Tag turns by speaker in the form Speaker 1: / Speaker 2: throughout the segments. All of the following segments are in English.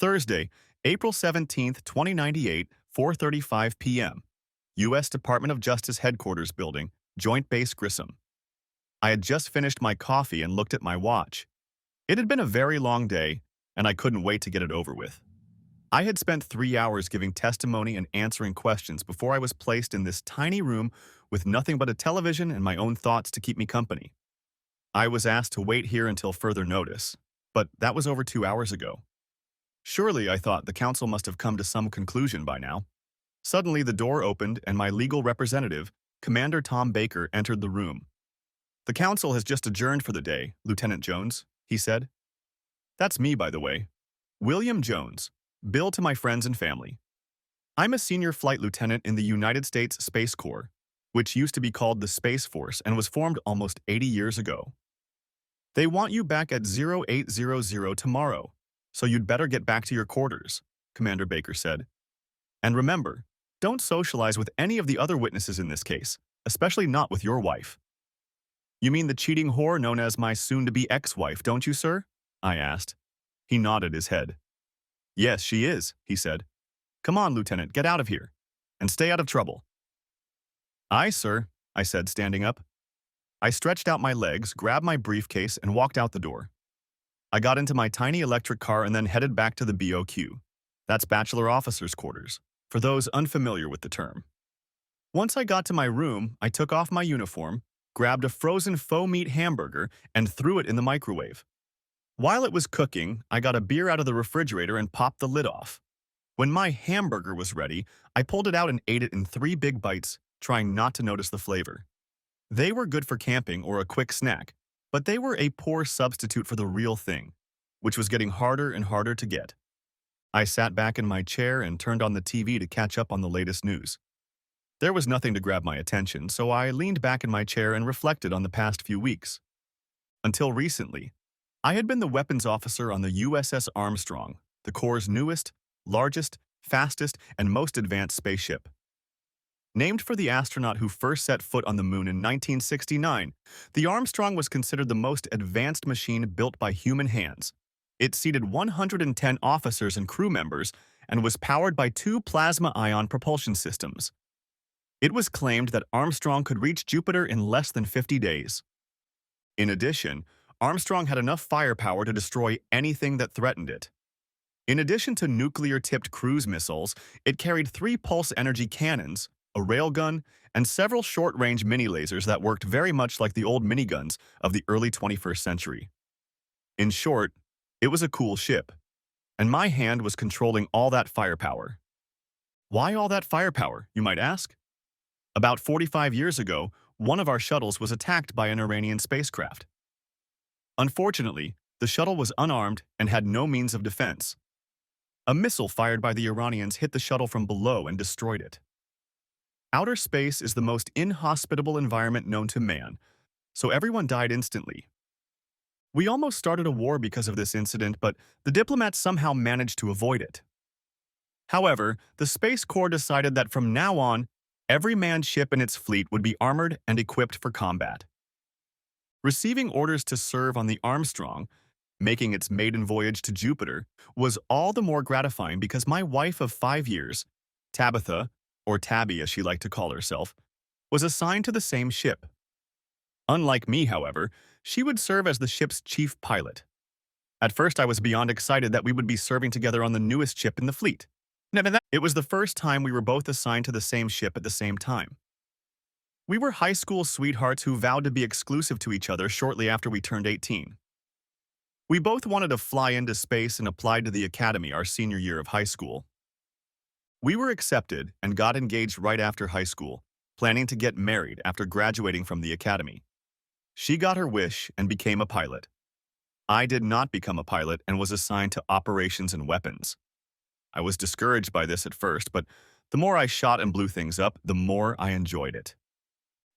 Speaker 1: Thursday, April 17th, 2098, 4:35 p.m. U.S. Department of Justice Headquarters Building, Joint Base Grissom. I had just finished my coffee and looked at my watch. It had been a very long day, and I couldn't wait to get it over with. I had spent 3 hours giving testimony and answering questions before I was placed in this tiny room with nothing but a television and my own thoughts to keep me company. I was asked to wait here until further notice, but that was over 2 hours ago. Surely, I thought, the council must have come to some conclusion by now. Suddenly, the door opened and my legal representative, Commander Tom Baker, entered the room. "The council has just adjourned for the day, Lieutenant Jones," he said. "That's me, by the way. William Jones. Bill to my friends and family. I'm a senior flight lieutenant in the United States Space Corps, which used to be called the Space Force and was formed almost 80 years ago. They want you back at 0800 tomorrow, so you'd better get back to your quarters," Commander Baker said. "And remember, don't socialize with any of the other witnesses in this case, especially not with your wife." "You mean the cheating whore known as my soon-to-be ex-wife, don't you, sir?" I asked. He nodded his head. "Yes, she is," he said. "Come on, Lieutenant, get out of here. And stay out of trouble." "Aye, sir," I said, standing up. I stretched out my legs, grabbed my briefcase, and walked out the door. I got into my tiny electric car and then headed back to the BOQ. That's Bachelor Officers' Quarters, for those unfamiliar with the term. Once I got to my room, I took off my uniform, grabbed a frozen faux meat hamburger, and threw it in the microwave. While it was cooking, I got a beer out of the refrigerator and popped the lid off. When my hamburger was ready, I pulled it out and ate it in 3 big bites, trying not to notice the flavor. They were good for camping or a quick snack, but they were a poor substitute for the real thing, which was getting harder and harder to get. I sat back in my chair and turned on the TV to catch up on the latest news. There was nothing to grab my attention, so I leaned back in my chair and reflected on the past few weeks. Until recently, I had been the weapons officer on the USS Armstrong, the Corps' newest, largest, fastest, and most advanced spaceship. Named for the astronaut who first set foot on the moon in 1969, the Armstrong was considered the most advanced machine built by human hands. It seated 110 officers and crew members and was powered by 2 plasma-ion propulsion systems. It was claimed that Armstrong could reach Jupiter in less than 50 days. In addition, Armstrong had enough firepower to destroy anything that threatened it. In addition to nuclear-tipped cruise missiles, it carried 3 pulse-energy cannons, a railgun, and several short-range mini-lasers that worked very much like the old miniguns of the early 21st century. In short, it was a cool ship, and my hand was controlling all that firepower. Why all that firepower, you might ask? About 45 years ago, one of our shuttles was attacked by an Iranian spacecraft. Unfortunately, the shuttle was unarmed and had no means of defense. A missile fired by the Iranians hit the shuttle from below and destroyed it. Outer space is the most inhospitable environment known to man, so everyone died instantly. We almost started a war because of this incident, but the diplomats somehow managed to avoid it. However, the Space Corps decided that from now on, every manned ship in its fleet would be armored and equipped for combat. Receiving orders to serve on the Armstrong, making its maiden voyage to Jupiter, was all the more gratifying because my wife of 5 years, Tabitha, or Tabby as she liked to call herself, was assigned to the same ship. Unlike me, however, she would serve as the ship's chief pilot. At first, I was beyond excited that we would be serving together on the newest ship in the fleet. It was the first time we were both assigned to the same ship at the same time. We were high school sweethearts who vowed to be exclusive to each other shortly after we turned 18. We both wanted to fly into space and applied to the academy our senior year of high school. We were accepted and got engaged right after high school, planning to get married after graduating from the academy. She got her wish and became a pilot. I did not become a pilot and was assigned to operations and weapons. I was discouraged by this at first, but the more I shot and blew things up, the more I enjoyed it.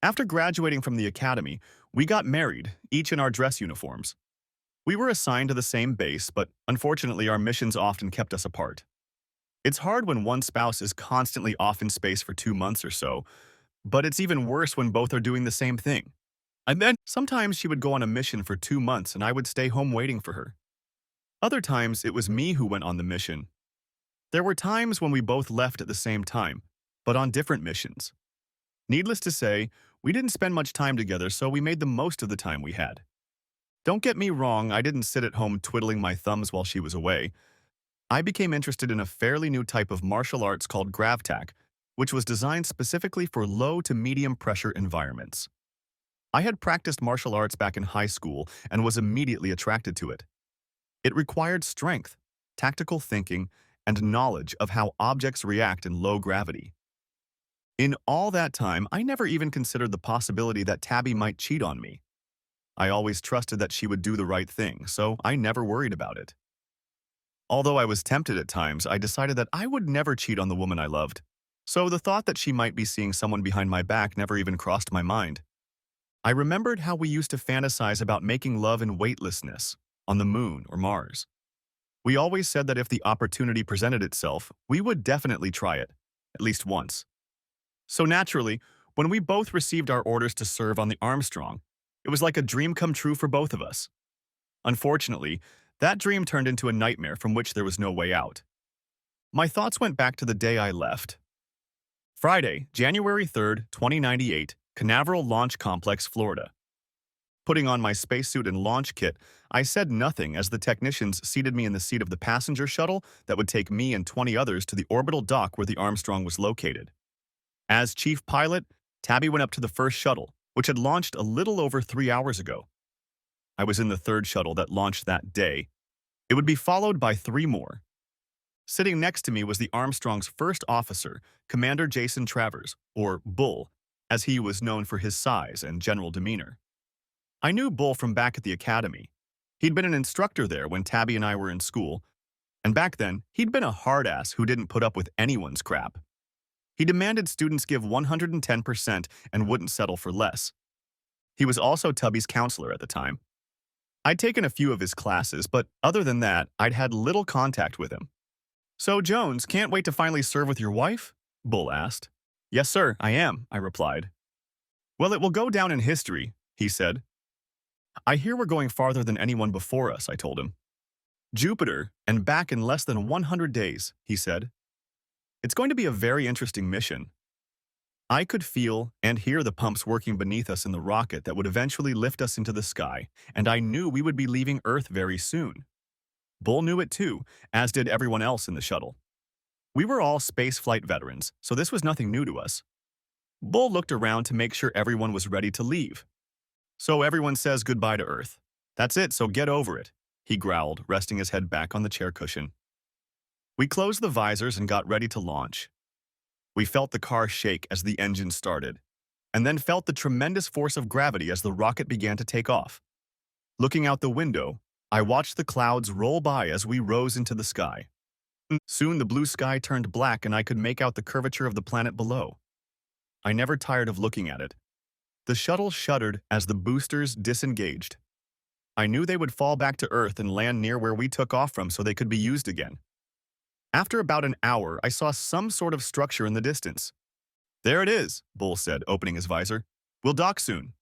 Speaker 1: After graduating from the academy, we got married, each in our dress uniforms. We were assigned to the same base, but unfortunately our missions often kept us apart. It's hard when one spouse is constantly off in space for 2 months or so, but it's even worse when both are doing the same thing. And then sometimes she would go on a mission for 2 months and I would stay home waiting for her. Other times, it was me who went on the mission. There were times when we both left at the same time, but on different missions. Needless to say, we didn't spend much time together, so we made the most of the time we had. Don't get me wrong, I didn't sit at home twiddling my thumbs while she was away. I became interested in a fairly new type of martial arts called GravTac, which was designed specifically for low to medium pressure environments. I had practiced martial arts back in high school and was immediately attracted to it. It required strength, tactical thinking, and knowledge of how objects react in low gravity. In all that time, I never even considered the possibility that Tabby might cheat on me. I always trusted that she would do the right thing, so I never worried about it. Although I was tempted at times, I decided that I would never cheat on the woman I loved. So the thought that she might be seeing someone behind my back never even crossed my mind. I remembered how we used to fantasize about making love in weightlessness, on the moon or Mars. We always said that if the opportunity presented itself, we would definitely try it, at least once. So naturally, when we both received our orders to serve on the Armstrong, it was like a dream come true for both of us. Unfortunately, that dream turned into a nightmare from which there was no way out. My thoughts went back to the day I left. Friday, January 3rd, 2098, Canaveral Launch Complex, Florida. Putting on my spacesuit and launch kit, I said nothing as the technicians seated me in the seat of the passenger shuttle that would take me and 20 others to the orbital dock where the Armstrong was located. As chief pilot, Tabby went up to the first shuttle, which had launched a little over 3 hours ago. I was in the third shuttle that launched that day. It would be followed by 3 more. Sitting next to me was the Armstrong's first officer, Commander Jason Travers, or Bull, as he was known for his size and general demeanor. I knew Bull from back at the academy. He'd been an instructor there when Tabby and I were in school, and back then, he'd been a hard-ass who didn't put up with anyone's crap. He demanded students give 110% and wouldn't settle for less. He was also Tubby's counselor at the time. I'd taken a few of his classes, but other than that, I'd had little contact with him. "So, Jones, can't wait to finally serve with your wife?" Bull asked. "Yes, sir, I am," I replied. "Well, it will go down in history," he said. "I hear we're going farther than anyone before us," I told him. "Jupiter, and back in less than 100 days," he said. "It's going to be a very interesting mission." I could feel and hear the pumps working beneath us in the rocket that would eventually lift us into the sky, and I knew we would be leaving Earth very soon. Bull knew it too, as did everyone else in the shuttle. We were all spaceflight veterans, so this was nothing new to us. Bull looked around to make sure everyone was ready to leave. "So everyone says goodbye to Earth. That's it, so get over it," he growled, resting his head back on the chair cushion. We closed the visors and got ready to launch. We felt the car shake as the engine started, and then felt the tremendous force of gravity as the rocket began to take off. Looking out the window, I watched the clouds roll by as we rose into the sky. Soon the blue sky turned black and I could make out the curvature of the planet below. I never tired of looking at it. The shuttle shuddered as the boosters disengaged. I knew they would fall back to Earth and land near where we took off from so they could be used again. After about an hour, I saw some sort of structure in the distance. "There it is," Bull said, opening his visor. "We'll dock soon."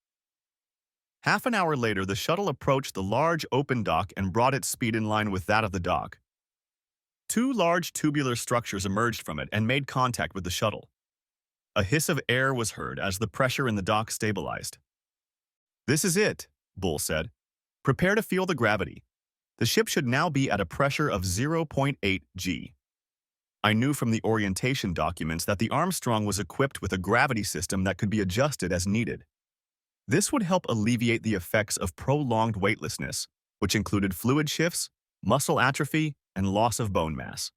Speaker 1: Half an hour later, the shuttle approached the large open dock and brought its speed in line with that of the dock. 2 large tubular structures emerged from it and made contact with the shuttle. A hiss of air was heard as the pressure in the dock stabilized. "This is it," Bull said. "Prepare to feel the gravity. The ship should now be at a pressure of 0.8 G. I knew from the orientation documents that the Armstrong was equipped with a gravity system that could be adjusted as needed. This would help alleviate the effects of prolonged weightlessness, which included fluid shifts, muscle atrophy, and loss of bone mass.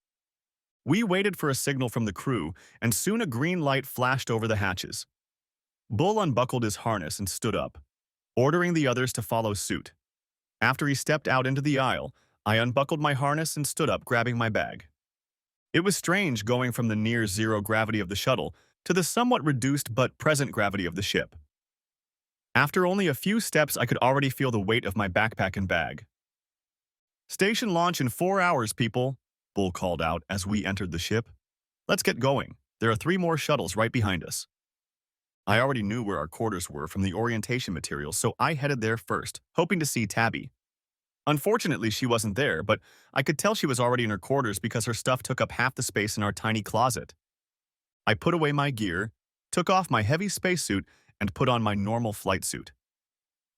Speaker 1: We waited for a signal from the crew, and soon a green light flashed over the hatches. Bull unbuckled his harness and stood up, ordering the others to follow suit. After he stepped out into the aisle, I unbuckled my harness and stood up, grabbing my bag. It was strange going from the near-zero gravity of the shuttle to the somewhat reduced but present gravity of the ship. After only a few steps, I could already feel the weight of my backpack and bag. "Station launch in 4 hours, people," Bull called out as we entered the ship. "Let's get going. There are 3 more shuttles right behind us." I already knew where our quarters were from the orientation materials, so I headed there first, hoping to see Tabby. Unfortunately, she wasn't there, but I could tell she was already in her quarters because her stuff took up half the space in our tiny closet. I put away my gear, took off my heavy spacesuit, and put on my normal flight suit.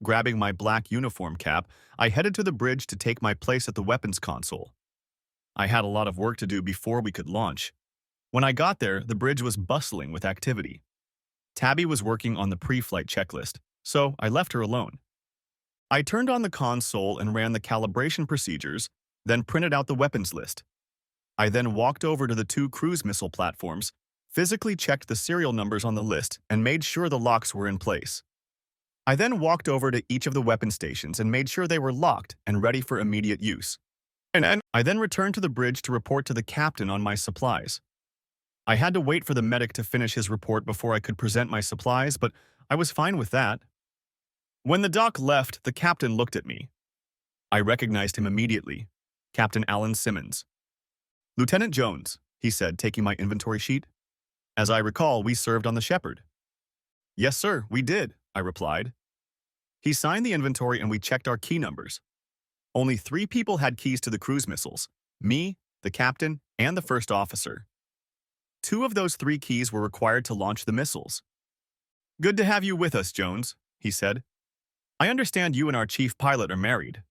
Speaker 1: Grabbing my black uniform cap, I headed to the bridge to take my place at the weapons console. I had a lot of work to do before we could launch. When I got there, the bridge was bustling with activity. Tabby was working on the pre-flight checklist, so I left her alone. I turned on the console and ran the calibration procedures, then printed out the weapons list. I then walked over to the two cruise missile platforms, physically checked the serial numbers on the list, and made sure the locks were in place. I then walked over to each of the weapon stations and made sure they were locked and ready for immediate use. And I then returned to the bridge to report to the captain on my supplies. I had to wait for the medic to finish his report before I could present my supplies, but I was fine with that. When the doc left, the captain looked at me. I recognized him immediately. Captain Alan Simmons. "Lieutenant Jones," he said, taking my inventory sheet. "As I recall, we served on the Shepherd." "Yes, sir, we did," I replied. He signed the inventory and we checked our key numbers. Only 3 people had keys to the cruise missiles: me, the captain, and the first officer. 2 of those 3 keys were required to launch the missiles. "Good to have you with us, Jones," he said. "I understand you and our chief pilot are married."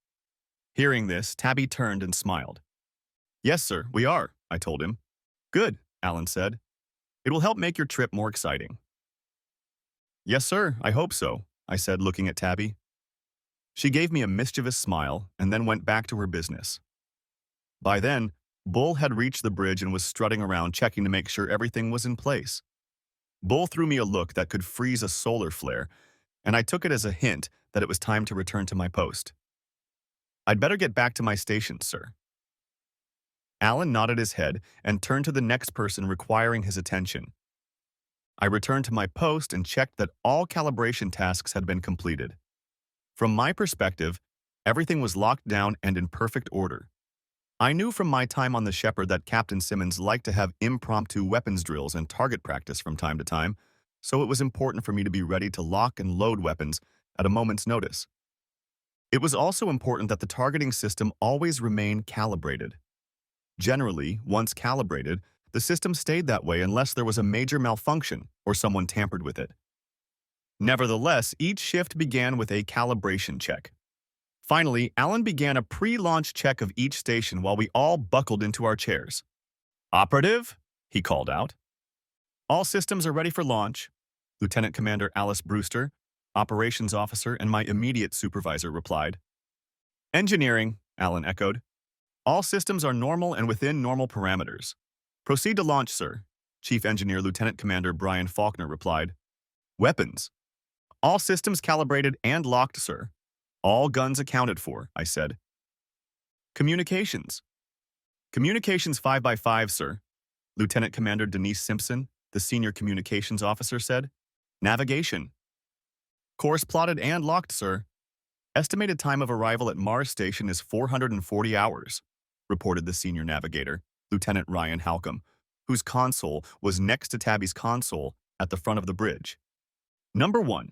Speaker 1: Hearing this, Tabby turned and smiled. "Yes, sir, we are," I told him. "Good," Alan said. "It will help make your trip more exciting." "Yes, sir, I hope so," I said, looking at Tabby. She gave me a mischievous smile and then went back to her business. By then, Bull had reached the bridge and was strutting around checking to make sure everything was in place. Bull threw me a look that could freeze a solar flare, and I took it as a hint that it was time to return to my post. "I'd better get back to my station, sir." Alan nodded his head and turned to the next person requiring his attention. I returned to my post and checked that all calibration tasks had been completed. From my perspective, everything was locked down and in perfect order. I knew from my time on the Shepherd that Captain Simmons liked to have impromptu weapons drills and target practice from time to time, so it was important for me to be ready to lock and load weapons at a moment's notice. It was also important that the targeting system always remain calibrated. Generally, once calibrated, the system stayed that way unless there was a major malfunction or someone tampered with it. Nevertheless, each shift began with a calibration check. Finally, Alan began a pre-launch check of each station while we all buckled into our chairs. "Operative," he called out. "All systems are ready for launch," Lieutenant Commander Alice Brewster, operations officer and my immediate supervisor, replied. "Engineering," Alan echoed. "All systems are normal and within normal parameters. Proceed to launch, sir," Chief Engineer Lieutenant Commander Brian Faulkner replied. "Weapons. All systems calibrated and locked, sir. All guns accounted for," I said. "Communications. Communications 5x5, sir," Lieutenant Commander Denise Simpson, the senior communications officer, said. "Navigation. Course plotted and locked, sir. Estimated time of arrival at Mars Station is 440 hours, reported the senior navigator, Lieutenant Ryan Halcomb, whose console was next to Tabby's console at the front of the bridge. "Number 1.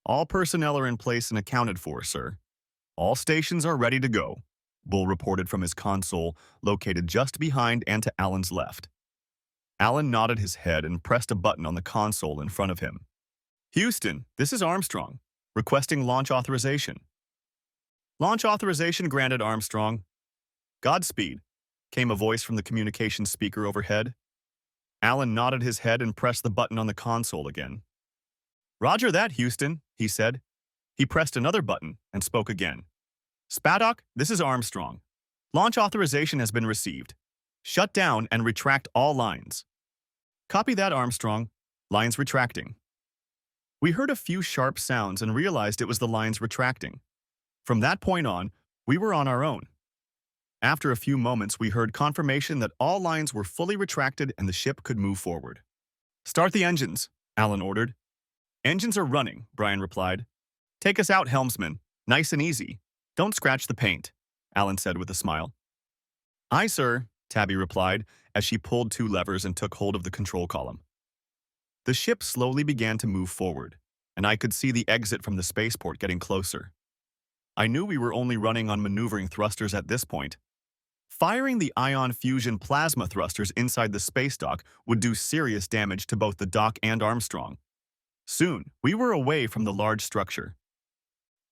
Speaker 1: All personnel are in place and accounted for, sir. All stations are ready to go," Bull reported from his console, located just behind and to Alan's left. Alan nodded his head and pressed a button on the console in front of him. "Houston, this is Armstrong, requesting launch authorization." "Launch authorization granted, Armstrong." "Godspeed," came a voice from the communications speaker overhead. Alan nodded his head and pressed the button on the console again. "Roger that, Houston," he said. He pressed another button and spoke again. "Spaddock, this is Armstrong. Launch authorization has been received. Shut down and retract all lines." "Copy that, Armstrong. Lines retracting." We heard a few sharp sounds and realized it was the lines retracting. From that point on, we were on our own. After a few moments, we heard confirmation that all lines were fully retracted and the ship could move forward. "Start the engines," Alan ordered. "Engines are running," Brian replied. "Take us out, helmsman. Nice and easy. Don't scratch the paint," Alan said with a smile. "Aye, sir," Tabby replied as she pulled 2 levers and took hold of the control column. The ship slowly began to move forward, and I could see the exit from the spaceport getting closer. I knew we were only running on maneuvering thrusters at this point. Firing the ion fusion plasma thrusters inside the space dock would do serious damage to both the dock and Armstrong. Soon, we were away from the large structure.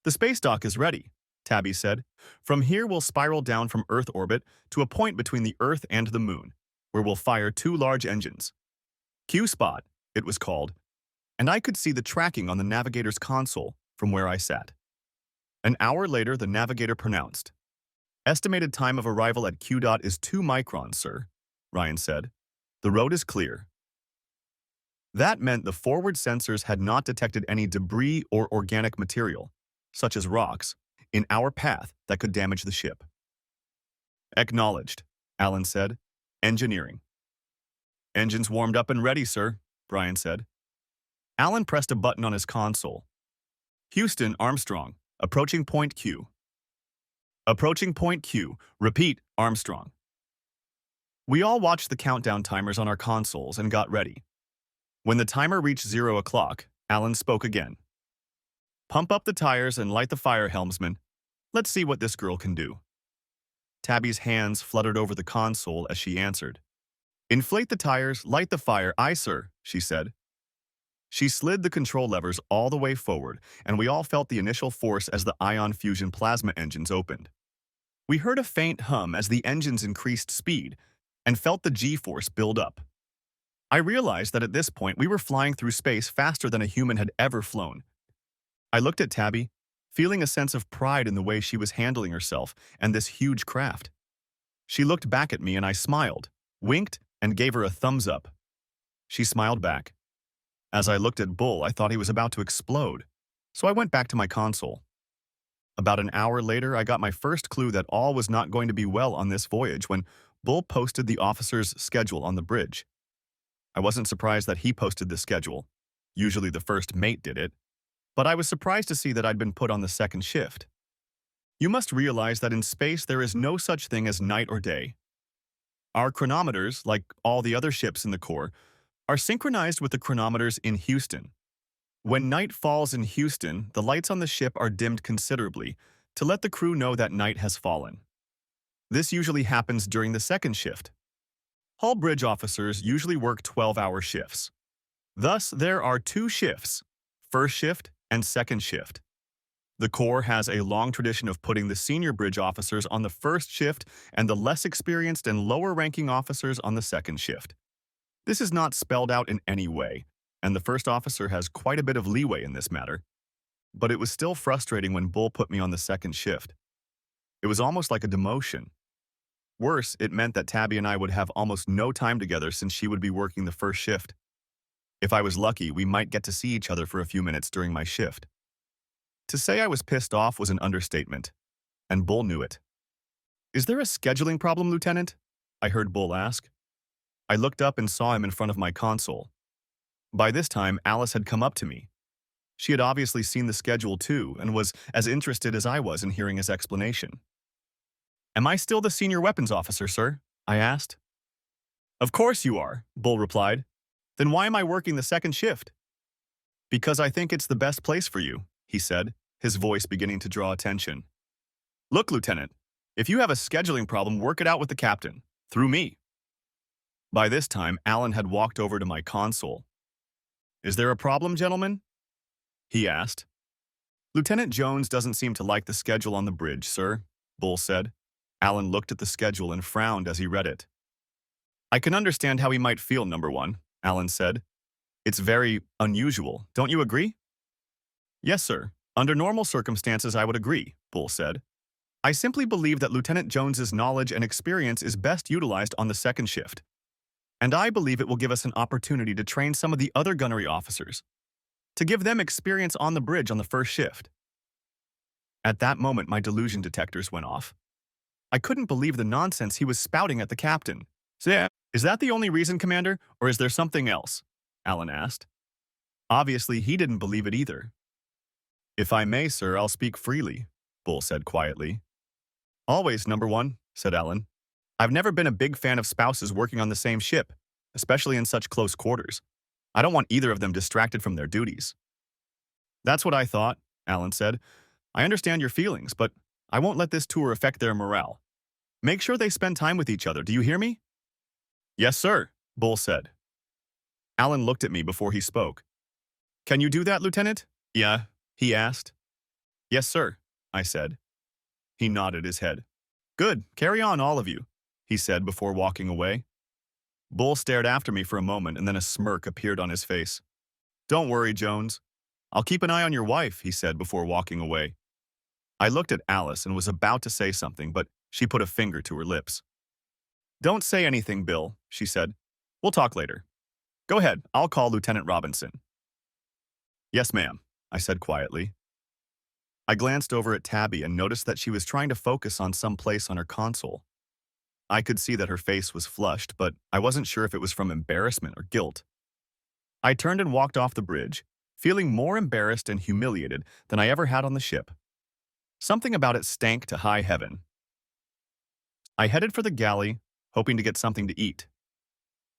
Speaker 1: The space dock is ready, Tabby said. From here, we'll spiral down from Earth orbit to a point between the Earth and the Moon, where we'll fire two large engines. Q-Spot, it was called, and I could see the tracking on the navigator's console from where I sat. An hour later, the navigator pronounced, "Estimated time of arrival at Q dot is 2 microns, sir," Ryan said. "The road is clear." That meant the forward sensors had not detected any debris or organic material, such as rocks, in our path that could damage the ship. "Acknowledged," Alan said. "Engineering." "Engines warmed up and ready, sir," Brian said. Alan pressed a button on his console. "Houston, Armstrong, approaching point Q." "Approaching point Q. Repeat, Armstrong." We all watched the countdown timers on our consoles and got ready. When the timer reached 0 o'clock, Alan spoke again. "Pump up the tires and light the fire, helmsman. Let's see what this girl can do." Tabby's hands fluttered over the console as she answered. "Inflate the tires, light the fire, aye, sir," she said. She slid the control levers all the way forward, and we all felt the initial force as the ion fusion plasma engines opened. We heard a faint hum as the engines increased speed, and felt the G-force build up. I realized that at this point we were flying through space faster than a human had ever flown. I looked at Tabby, feeling a sense of pride in the way she was handling herself and this huge craft. She looked back at me and I smiled, winked, and gave her a thumbs up. She smiled back. As I looked at Bull, I thought he was about to explode, so I went back to my console. About an hour later, I got my first clue that all was not going to be well on this voyage when Bull posted the officer's schedule on the bridge. I wasn't surprised that he posted the schedule. Usually the first mate did it. But I was surprised to see that I'd been put on the second shift. You must realize that in space there is no such thing as night or day. Our chronometers, like all the other ships in the Corps, are synchronized with the chronometers in Houston. When night falls in Houston, the lights on the ship are dimmed considerably to let the crew know that night has fallen. This usually happens during the second shift. Hull bridge officers usually work 12-hour shifts. Thus, there are two shifts, first shift and second shift. The Corps has a long tradition of putting the senior bridge officers on the first shift and the less experienced and lower-ranking officers on the second shift. This is not spelled out in any way, and the first officer has quite a bit of leeway in this matter. But it was still frustrating when Bull put me on the second shift. It was almost like a demotion. Worse, it meant that Tabby and I would have almost no time together since she would be working the first shift. If I was lucky, we might get to see each other for a few minutes during my shift. To say I was pissed off was an understatement, and Bull knew it. "Is there a scheduling problem, Lieutenant?" I heard Bull ask. I looked up and saw him in front of my console. By this time, Alice had come up to me. She had obviously seen the schedule too and was as interested as I was in hearing his explanation. "Am I still the senior weapons officer, sir?" I asked. "Of course you are," Bull replied. "Then why am I working the second shift?" "Because I think it's the best place for you," he said, his voice beginning to draw attention. "Look, Lieutenant, if you have a scheduling problem, work it out with the captain, through me." By this time, Alan had walked over to my console. "Is there a problem, gentlemen?" he asked. "Lieutenant Jones doesn't seem to like the schedule on the bridge, sir," Bull said. Alan looked at the schedule and frowned as he read it. "I can understand how he might feel, number one," Alan said. "It's very unusual, don't you agree?" "Yes, sir. Under normal circumstances, I would agree," Bull said. "I simply believe that Lieutenant Jones's knowledge and experience is best utilized on the second shift. And I believe it will give us an opportunity to train some of the other gunnery officers, to give them experience on the bridge on the first shift." At that moment, my delusion detectors went off. I couldn't believe the nonsense he was spouting at the captain. "So, is that the only reason, Commander, or is there something else?" Alan asked. Obviously, he didn't believe it either. "If I may, sir, I'll speak freely," Bull said quietly. "Always, number one," said Alan. "I've never been a big fan of spouses working on the same ship, especially in such close quarters. I don't want either of them distracted from their duties." "That's what I thought," Alan said. I understand your feelings, but I won't let this tour affect their morale. Make sure they spend time with each other, do you hear me? Yes, sir, Bull said. Alan looked at me before he spoke. Can you do that, Lieutenant? Yeah, he asked. Yes, sir, I said. He nodded his head. Good, carry on, all of you, he said before walking away. Bull stared after me for a moment and then a smirk appeared on his face. Don't worry, Jones. I'll keep an eye on your wife, he said before walking away. I looked at Alice and was about to say something, but she put a finger to her lips. Don't say anything, Bill, she said. We'll talk later. Go ahead, I'll call Lieutenant Robinson. Yes, ma'am, I said quietly. I glanced over at Tabby and noticed that she was trying to focus on some place on her console. I could see that her face was flushed, but I wasn't sure if it was from embarrassment or guilt. I turned and walked off the bridge, feeling more embarrassed and humiliated than I ever had on the ship. Something about it stank to high heaven. I headed for the galley, hoping to get something to eat.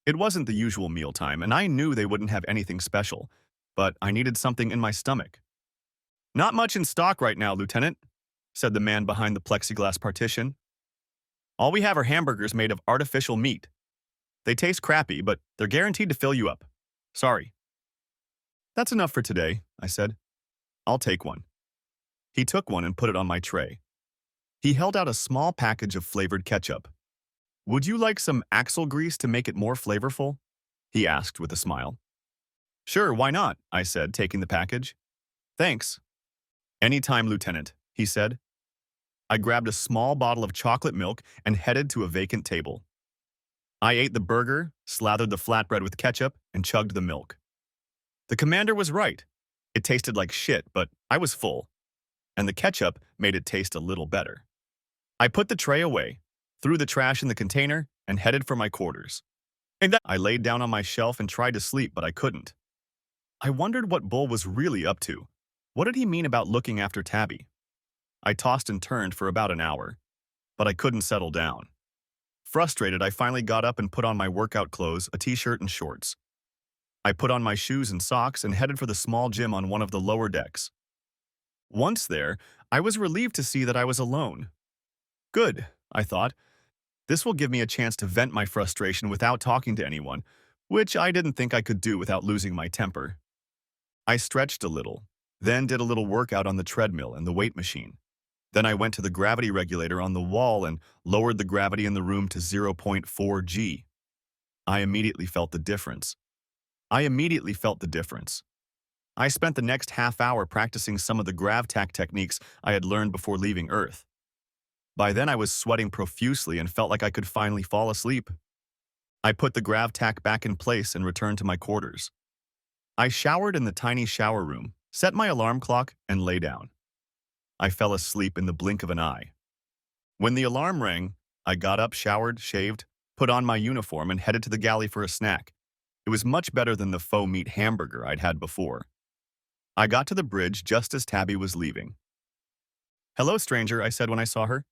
Speaker 1: It wasn't the usual mealtime, and I knew they wouldn't have anything special, but I needed something in my stomach. Not much in stock right now, Lieutenant, said the man behind the plexiglass partition. All we have are hamburgers made of artificial meat. They taste crappy, but they're guaranteed to fill you up. Sorry. That's enough for today, I said. I'll take one. He took one and put it on my tray. He held out a small package of flavored ketchup. Would you like some axle grease to make it more flavorful? He asked with a smile. Sure, why not? I said, taking the package. Thanks. Anytime, Lieutenant, he said. I grabbed a small bottle of chocolate milk and headed to a vacant table. I ate the burger, slathered the flatbread with ketchup, and chugged the milk. The commander was right. It tasted like shit, but I was full, and the ketchup made it taste a little better. I put the tray away, threw the trash in the container, and headed for my quarters. I laid down on my shelf and tried to sleep, but I couldn't. I wondered what Bull was really up to. What did he mean about looking after Tabby? I tossed and turned for about an hour, but I couldn't settle down. Frustrated, I finally got up and put on my workout clothes, a t-shirt and shorts. I put on my shoes and socks and headed for the small gym on one of the lower decks. Once there, I was relieved to see that I was alone. Good, I thought. This will give me a chance to vent my frustration without talking to anyone, which I didn't think I could do without losing my temper. I stretched a little, then did a little workout on the treadmill and the weight machine. Then I went to the gravity regulator on the wall and lowered the gravity in the room to 0.4 G. I immediately felt the difference. I spent the next half hour practicing some of the GravTac techniques I had learned before leaving Earth. By then I was sweating profusely and felt like I could finally fall asleep. I put the GravTac back in place and returned to my quarters. I showered in the tiny shower room, set my alarm clock, and lay down. I fell asleep in the blink of an eye. When the alarm rang, I got up, showered, shaved, put on my uniform, and headed to the galley for a snack. It was much better than the faux meat hamburger I'd had before. I got to the bridge just as Tabby was leaving. Hello, stranger, I said when I saw her.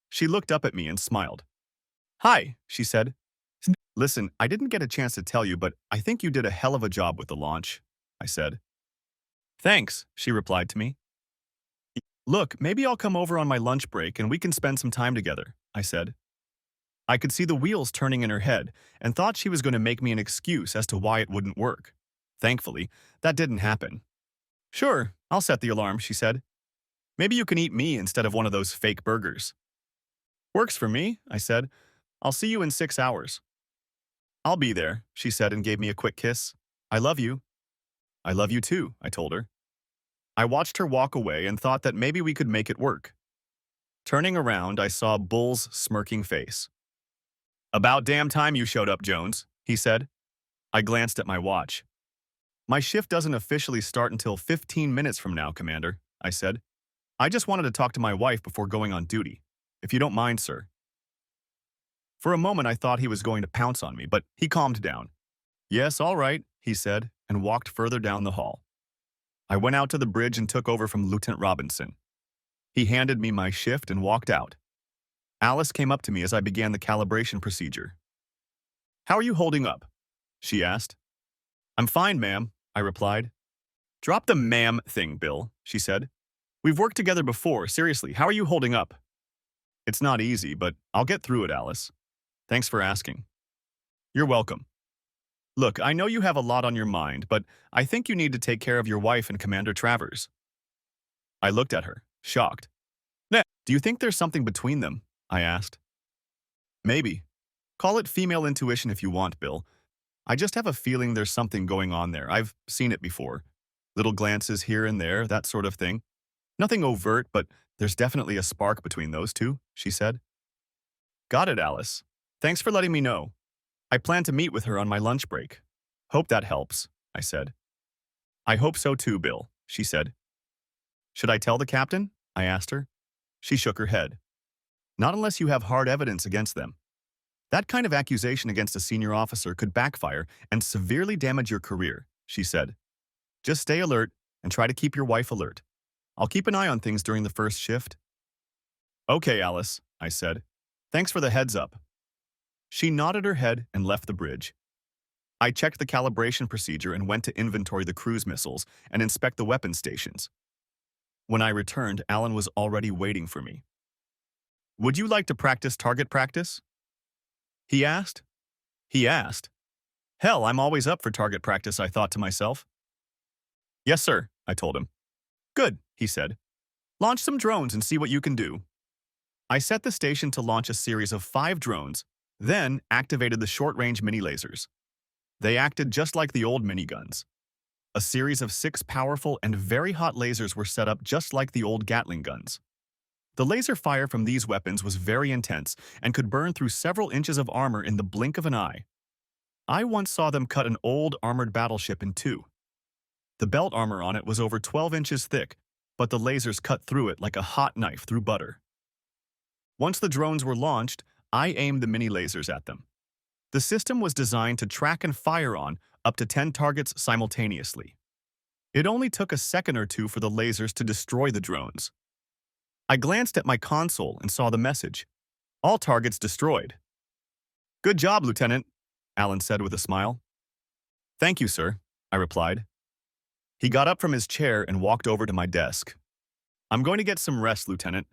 Speaker 1: She looked up at me and smiled. Hi, she said. Listen, I didn't get a chance to tell you, but I think you did a hell of a job with the launch, I said. Thanks, she replied to me. Look, maybe I'll come over on my lunch break and we can spend some time together, I said. I could see the wheels turning in her head and thought she was going to make me an excuse as to why it wouldn't work. Thankfully, that didn't happen. Sure, I'll set the alarm, she said. Maybe you can eat me instead of one of those fake burgers. Works for me, I said. I'll see you in 6 hours. I'll be there, she said and gave me a quick kiss. I love you. I love you too, I told her. I watched her walk away and thought that maybe we could make it work. Turning around, I saw Bull's smirking face. About damn time you showed up, Jones, he said. I glanced at my watch. My shift doesn't officially start until 15 minutes from now, Commander, I said. I just wanted to talk to my wife before going on duty, if you don't mind, sir. For a moment, I thought he was going to pounce on me, but he calmed down. Yes, all right, he said, and walked further down the hall. I went out to the bridge and took over from Lieutenant Robinson. He handed me my shift and walked out. Alice came up to me as I began the calibration procedure. How are you holding up? She asked. I'm fine, ma'am, I replied. Drop the ma'am thing, Bill, she said. We've worked together before. Seriously, how are you holding up? It's not easy, but I'll get through it, Alice. Thanks for asking. You're welcome. Look, I know you have a lot on your mind, but I think you need to take care of your wife and Commander Travers. I looked at her, shocked. Nah, do you think there's something between them? I asked. Maybe. Call it female intuition if you want, Bill. I just have a feeling there's something going on there. I've seen it before. Little glances here and there, that sort of thing. Nothing overt, but there's definitely a spark between those two, she said. Got it, Alice. Thanks for letting me know. I plan to meet with her on my lunch break. Hope that helps, I said. I hope so too, Bill, she said. Should I tell the captain? I asked her. She shook her head. Not unless you have hard evidence against them. That kind of accusation against a senior officer could backfire and severely damage your career, she said. Just stay alert and try to keep your wife alert. I'll keep an eye on things during the first shift. Okay, Alice, I said. Thanks for the heads up. She nodded her head and left the bridge. I checked the calibration procedure and went to inventory the cruise missiles and inspect the weapon stations. When I returned, Alan was already waiting for me. Would you like to practice target practice? He asked. Hell, I'm always up for target practice, I thought to myself. Yes, sir, I told him. Good, he said. Launch some drones and see what you can do. I set the station to launch a series of 5 drones, then activated the short-range mini-lasers. They acted just like the old miniguns. A series of 6 powerful and very hot lasers were set up just like the old Gatling guns. The laser fire from these weapons was very intense and could burn through several inches of armor in the blink of an eye. I once saw them cut an old armored battleship in 2. The belt armor on it was over 12 inches thick, but the lasers cut through it like a hot knife through butter. Once the drones were launched, I aimed the mini-lasers at them. The system was designed to track and fire on up to 10 targets simultaneously. It only took a second or two for the lasers to destroy the drones. I glanced at my console and saw the message. All targets destroyed. Good job, Lieutenant, Alan said with a smile. Thank you, sir, I replied. He got up from his chair and walked over to my desk. I'm going to get some rest, Lieutenant.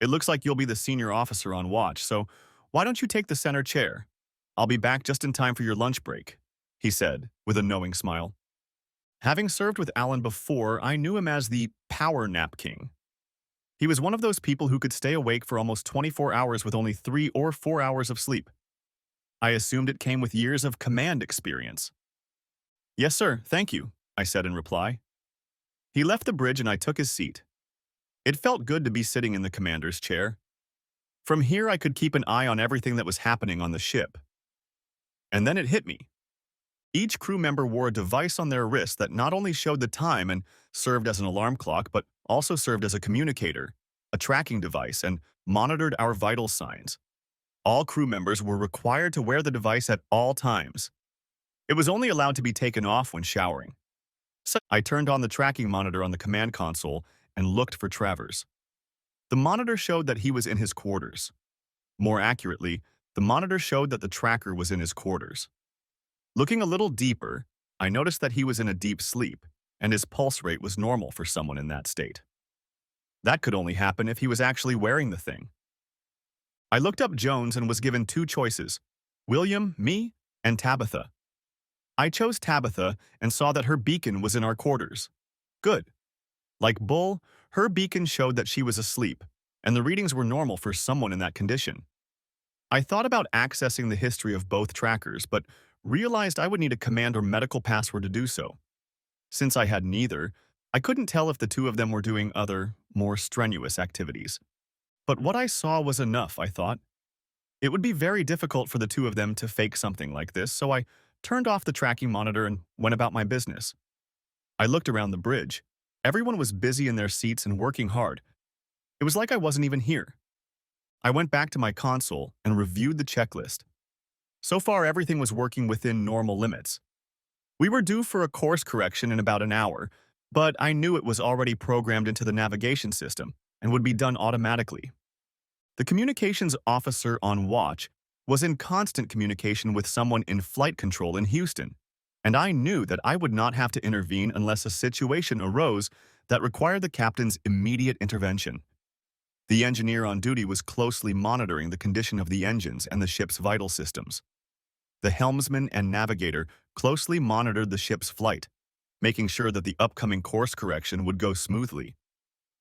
Speaker 1: It looks like you'll be the senior officer on watch, so why don't you take the center chair? I'll be back just in time for your lunch break, he said, with a knowing smile. Having served with Alan before, I knew him as the Power Nap King. He was one of those people who could stay awake for almost 24 hours with only 3 or 4 hours of sleep. I assumed it came with years of command experience. Yes, sir, thank you, I said in reply. He left the bridge and I took his seat. It felt good to be sitting in the commander's chair. From here, I could keep an eye on everything that was happening on the ship. And then it hit me. Each crew member wore a device on their wrist that not only showed the time and served as an alarm clock, but also served as a communicator, a tracking device, and monitored our vital signs. All crew members were required to wear the device at all times. It was only allowed to be taken off when showering. So I turned on the tracking monitor on the command console and looked for Travers. The monitor showed that he was in his quarters. More accurately, the monitor showed that the tracker was in his quarters. Looking a little deeper, I noticed that he was in a deep sleep, and his pulse rate was normal for someone in that state. That could only happen if he was actually wearing the thing. I looked up Jones and was given 2 choices, William, me, and Tabitha. I chose Tabitha and saw that her beacon was in our quarters. Good. Like Bull, her beacon showed that she was asleep, and the readings were normal for someone in that condition. I thought about accessing the history of both trackers, but realized I would need a command or medical password to do so. Since I had neither, I couldn't tell if the 2 of them were doing other, more strenuous activities. But what I saw was enough, I thought. It would be very difficult for the 2 of them to fake something like this, so I turned off the tracking monitor and went about my business. I looked around the bridge. Everyone was busy in their seats and working hard. It was like I wasn't even here. I went back to my console and reviewed the checklist. So far, everything was working within normal limits. We were due for a course correction in about an hour, but I knew it was already programmed into the navigation system and would be done automatically. The communications officer on watch was in constant communication with someone in flight control in Houston, and I knew that I would not have to intervene unless a situation arose that required the captain's immediate intervention. The engineer on duty was closely monitoring the condition of the engines and the ship's vital systems. The helmsman and navigator closely monitored the ship's flight, making sure that the upcoming course correction would go smoothly.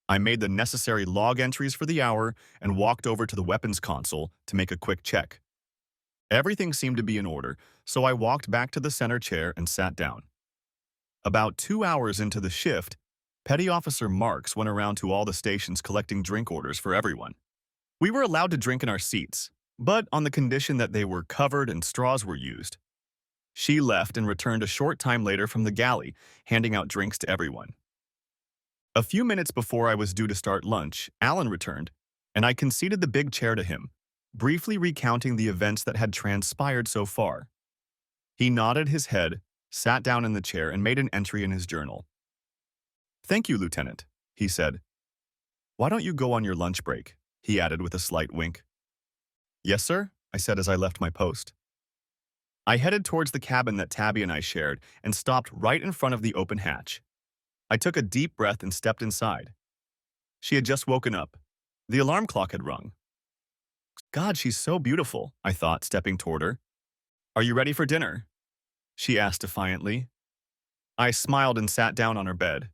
Speaker 1: I made the necessary log entries for the hour and walked over to the weapons console to make a quick check. Everything seemed to be in order, so I walked back to the center chair and sat down. About 2 hours into the shift, Petty Officer Marks went around to all the stations collecting drink orders for everyone. We were allowed to drink in our seats, but on the condition that they were covered and straws were used. She left and returned a short time later from the galley, handing out drinks to everyone. A few minutes before I was due to start lunch, Alan returned, and I conceded the big chair to him, briefly recounting the events that had transpired so far. He nodded his head, sat down in the chair, and made an entry in his journal. "Thank you, Lieutenant," he said. "Why don't you go on your lunch break?" he added with a slight wink. "Yes, sir," I said as I left my post. I headed towards the cabin that Tabby and I shared and stopped right in front of the open hatch. I took a deep breath and stepped inside. She had just woken up. The alarm clock had rung. "God, she's so beautiful," I thought, stepping toward her. "Are you ready for dinner?" she asked defiantly. I smiled and sat down on her bed.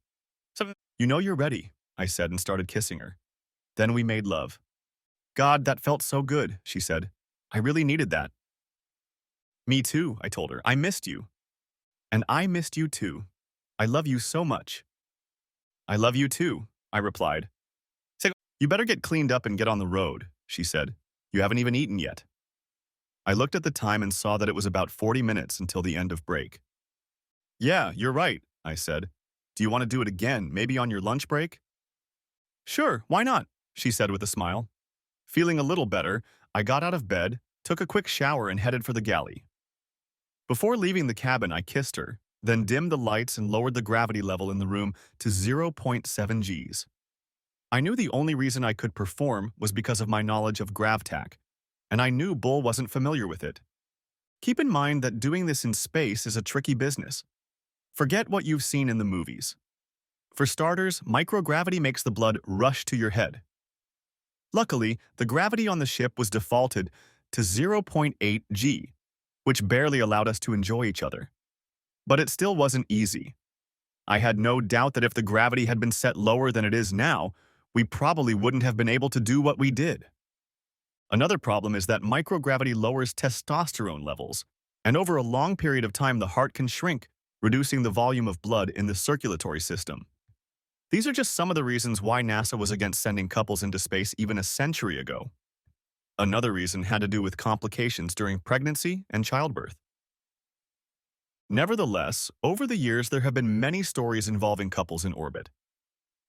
Speaker 1: "You know you're ready," I said and started kissing her. Then we made love. "God, that felt so good," she said. "I really needed that." "Me too," I told her. "I missed you." "And I missed you too. I love you so much." "I love you too," I replied. "You better get cleaned up and get on the road," she said. "You haven't even eaten yet." I looked at the time and saw that it was about 40 minutes until the end of break. "Yeah, you're right," I said. "Do you want to do it again, maybe on your lunch break?" "Sure, why not?" she said with a smile. Feeling a little better, I got out of bed, took a quick shower, and headed for the galley. Before leaving the cabin, I kissed her, then dimmed the lights and lowered the gravity level in the room to 0.7 Gs. I knew the only reason I could perform was because of my knowledge of GravTAC, and I knew Bull wasn't familiar with it. Keep in mind that doing this in space is a tricky business. Forget what you've seen in the movies. For starters, microgravity makes the blood rush to your head. Luckily, the gravity on the ship was defaulted to 0.8 G, which barely allowed us to enjoy each other. But it still wasn't easy. I had no doubt that if the gravity had been set lower than it is now, we probably wouldn't have been able to do what we did. Another problem is that microgravity lowers testosterone levels, and over a long period of time the heart can shrink, reducing the volume of blood in the circulatory system. These are just some of the reasons why NASA was against sending couples into space even a century ago. Another reason had to do with complications during pregnancy and childbirth. Nevertheless, over the years there have been many stories involving couples in orbit.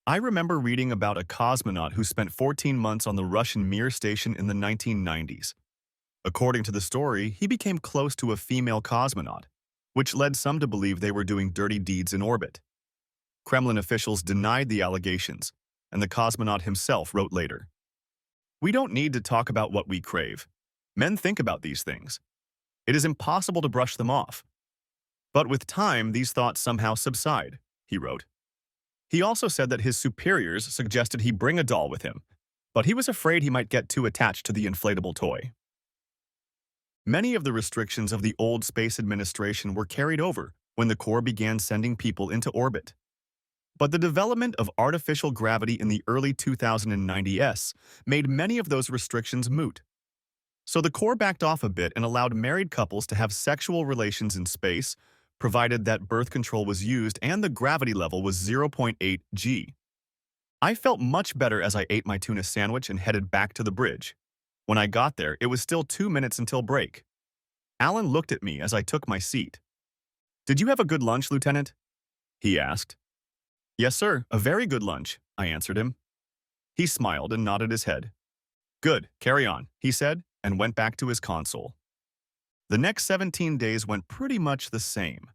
Speaker 1: I remember reading about a cosmonaut who spent 14 months on the Russian Mir station in the 1990s. According to the story, he became close to a female cosmonaut, which led some to believe they were doing dirty deeds in orbit. Kremlin officials denied the allegations, and the cosmonaut himself wrote later, "We don't need to talk about what we crave. Men think about these things. It is impossible to brush them off. But with time, these thoughts somehow subside," he wrote. He also said that his superiors suggested he bring a doll with him, but he was afraid he might get too attached to the inflatable toy. Many of the restrictions of the old Space Administration were carried over when the Corps began sending people into orbit. But the development of artificial gravity in the early 2090s made many of those restrictions moot. So the Corps backed off a bit and allowed married couples to have sexual relations in space, provided that birth control was used and the gravity level was 0.8 G. I felt much better as I ate my tuna sandwich and headed back to the bridge. When I got there, it was still 2 minutes until break. Alan looked at me as I took my seat. "Did you have a good lunch, Lieutenant?" he asked. "Yes, sir, a very good lunch," I answered him. He smiled and nodded his head. "Good, carry on," he said, and went back to his console. The next 17 days went pretty much the same.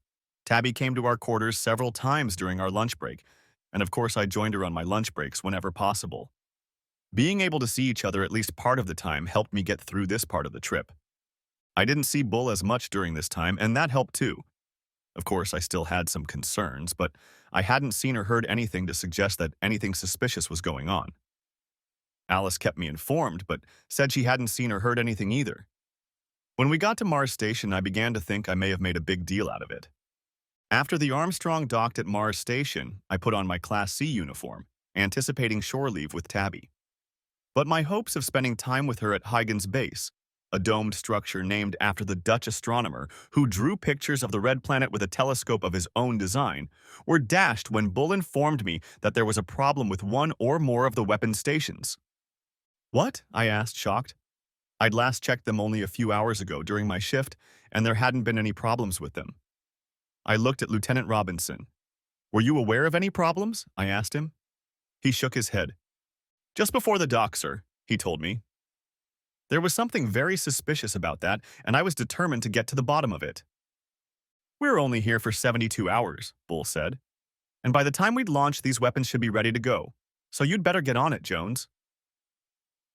Speaker 1: Tabby came to our quarters several times during our lunch break, and of course I joined her on my lunch breaks whenever possible. Being able to see each other at least part of the time helped me get through this part of the trip. I didn't see Bull as much during this time, and that helped too. Of course, I still had some concerns, but I hadn't seen or heard anything to suggest that anything suspicious was going on. Alice kept me informed, but said she hadn't seen or heard anything either. When we got to Mars Station, I began to think I may have made a big deal out of it. After the Armstrong docked at Mars Station, I put on my Class C uniform, anticipating shore leave with Tabby. But my hopes of spending time with her at Huygens Base, a domed structure named after the Dutch astronomer who drew pictures of the red planet with a telescope of his own design, were dashed when Bull informed me that there was a problem with one or more of the weapon stations. What? I asked, shocked. I'd last checked them only a few hours ago during my shift, and there hadn't been any problems with them. I looked at Lieutenant Robinson. Were you aware of any problems? I asked him. He shook his head. Just before the dock, sir, he told me. There was something very suspicious about that, and I was determined to get to the bottom of it. We're only here for 72 hours, Bull said. And by the time we'd launch, these weapons should be ready to go. So you'd better get on it, Jones.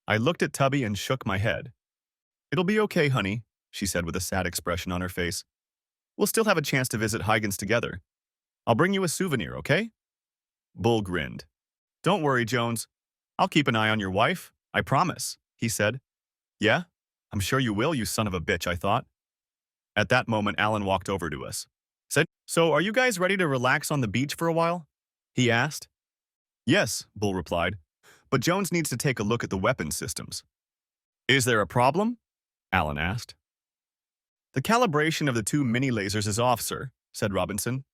Speaker 1: I looked at Tubby and shook my head. It'll be okay, honey, she said with a sad expression on her face. We'll still have a chance to visit Huygens together. I'll bring you a souvenir, okay? Bull grinned. Don't worry, Jones. I'll keep an eye on your wife, I promise, he said. Yeah? I'm sure you will, you son of a bitch, I thought. At that moment, Alan walked over to us. Said, So are you guys ready to relax on the beach for a while? He asked. Yes, Bull replied, but Jones needs to take a look at the weapons systems. Is there a problem? Alan asked. The calibration of the two mini lasers is off, sir, said Robinson.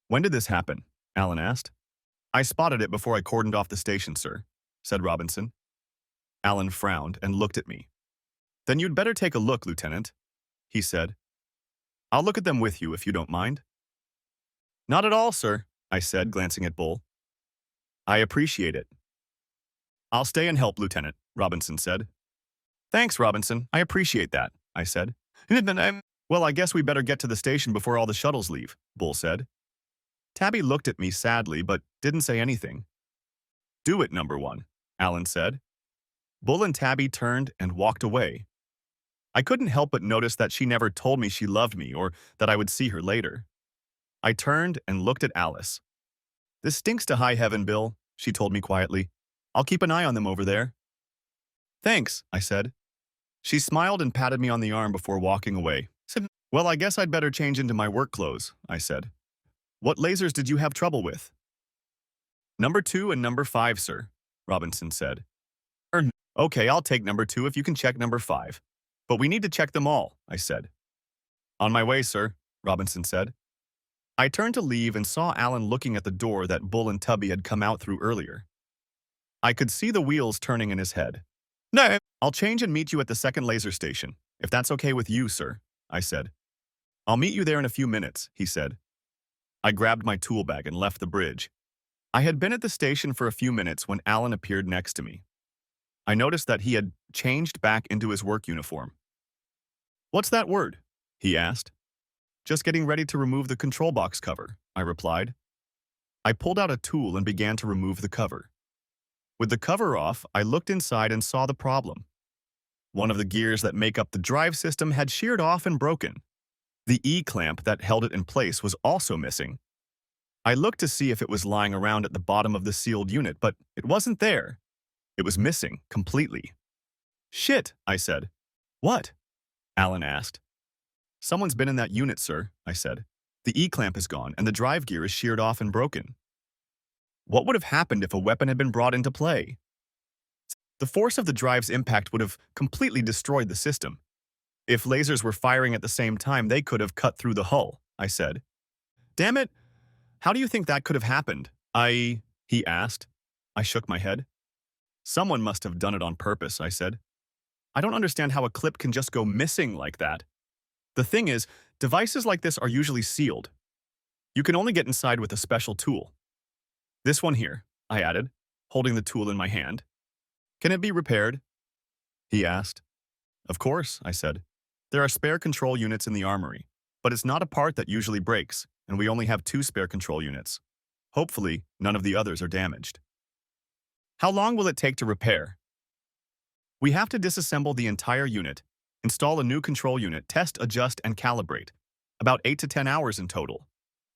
Speaker 1: When did this happen? Alan asked. I spotted it before I cordoned off the station, sir, said Robinson. Alan frowned and looked at me. Then you'd better take a look, Lieutenant, he said. I'll look at them with you if you don't mind. Not at all, sir, I said, glancing at Bull. I appreciate it. I'll stay and help, Lieutenant, Robinson said. Thanks, Robinson. I appreciate that, I said. Well, I guess we better get to the station before all the shuttles leave, Bull said. Tabby looked at me sadly, but didn't say anything. Do it, number one, Alan said. Bull and Tabby turned and walked away. I couldn't help but notice that she never told me she loved me or that I would see her later. I turned and looked at Alice. This stinks to high heaven, Bill, she told me quietly. I'll keep an eye on them over there. Thanks, I said. She smiled and patted me on the arm before walking away. Well, I guess I'd better change into my work clothes, I said. What lasers did you have trouble with? Number 2 and number 5, sir, Robinson said. Okay, I'll take number 2 if you can check number 5. But we need to check them all, I said. On my way, sir, Robinson said. I turned to leave and saw Alan looking at the door that Bull and Tubby had come out through earlier. I could see the wheels turning in his head. No, I'll change and meet you at the second laser station, if that's okay with you, sir, I said. I'll meet you there in a few minutes, he said. I grabbed my tool bag and left the bridge. I had been at the station for a few minutes when Alan appeared next to me. I noticed that he had changed back into his work uniform. What's that word? He asked. Just getting ready to remove the control box cover, I replied. I pulled out a tool and began to remove the cover. With the cover off, I looked inside and saw the problem. One of the gears that make up the drive system had sheared off and broken. The E-clamp that held it in place was also missing. I looked to see if it was lying around at the bottom of the sealed unit, but it wasn't there. It was missing completely. Shit, I said. What? Alan asked. Someone's been in that unit, sir, I said. The E-clamp is gone and the drive gear is sheared off and broken. What would have happened if a weapon had been brought into play? The force of the drive's impact would have completely destroyed the system. If lasers were firing at the same time, they could have cut through the hull, I said. Damn it! How do you think that could have happened? He asked. I shook my head. Someone must have done it on purpose, I said. I don't understand how a clip can just go missing like that. The thing is, devices like this are usually sealed. You can only get inside with a special tool. This one here, I added, holding the tool in my hand. Can it be repaired? He asked. Of course, I said. There are spare control units in the armory, but it's not a part that usually breaks, and we only have 2 spare control units. Hopefully, none of the others are damaged. How long will it take to repair? We have to disassemble the entire unit, install a new control unit, test, adjust, and calibrate. about 8 to 10 hours in total.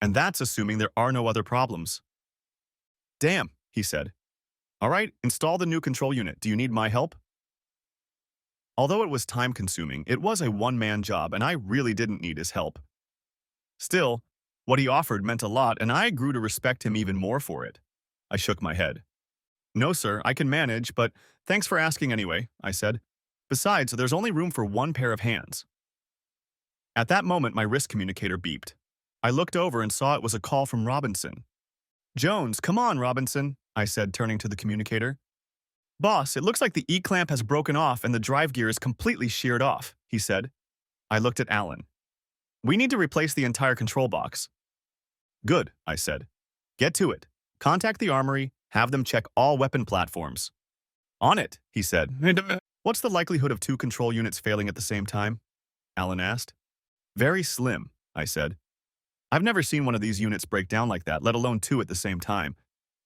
Speaker 1: And that's assuming there are no other problems. Damn, he said. All right, install the new control unit. Do you need my help? Although it was time-consuming, it was a one-man job, and I really didn't need his help. Still, what he offered meant a lot, and I grew to respect him even more for it. I shook my head. No, sir, I can manage, but thanks for asking anyway, I said. Besides, there's only room for one pair of hands. At that moment, my wrist communicator beeped. I looked over and saw it was a call from Robinson. Jones, come on, Robinson, I said, turning to the communicator. Boss, it looks like the E-clamp has broken off and the drive gear is completely sheared off, he said. I looked at Alan. We need to replace the entire control box. Good, I said. Get to it. Contact the armory, have them check all weapon platforms. On it, he said. What's the likelihood of two control units failing at the same time? Alan asked. Very slim, I said. I've never seen one of these units break down like that, let alone two at the same time.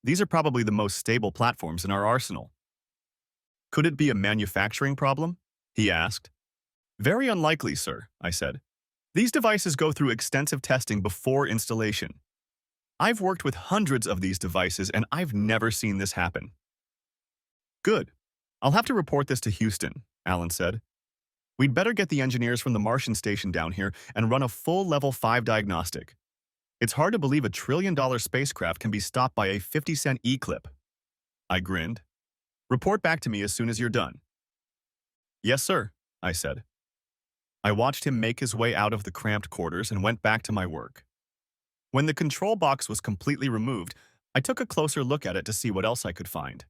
Speaker 1: These are probably the most stable platforms in our arsenal. Could it be a manufacturing problem? He asked. Very unlikely, sir, I said. These devices go through extensive testing before installation. I've worked with hundreds of these devices and I've never seen this happen. Good. I'll have to report this to Houston, Alan said. We'd better get the engineers from the Martian station down here and run a full level 5 diagnostic. It's hard to believe a trillion-dollar spacecraft can be stopped by a 50-cent E-clip. I grinned. Report back to me as soon as you're done. Yes, sir, I said. I watched him make his way out of the cramped quarters and went back to my work. When the control box was completely removed, I took a closer look at it to see what else I could find.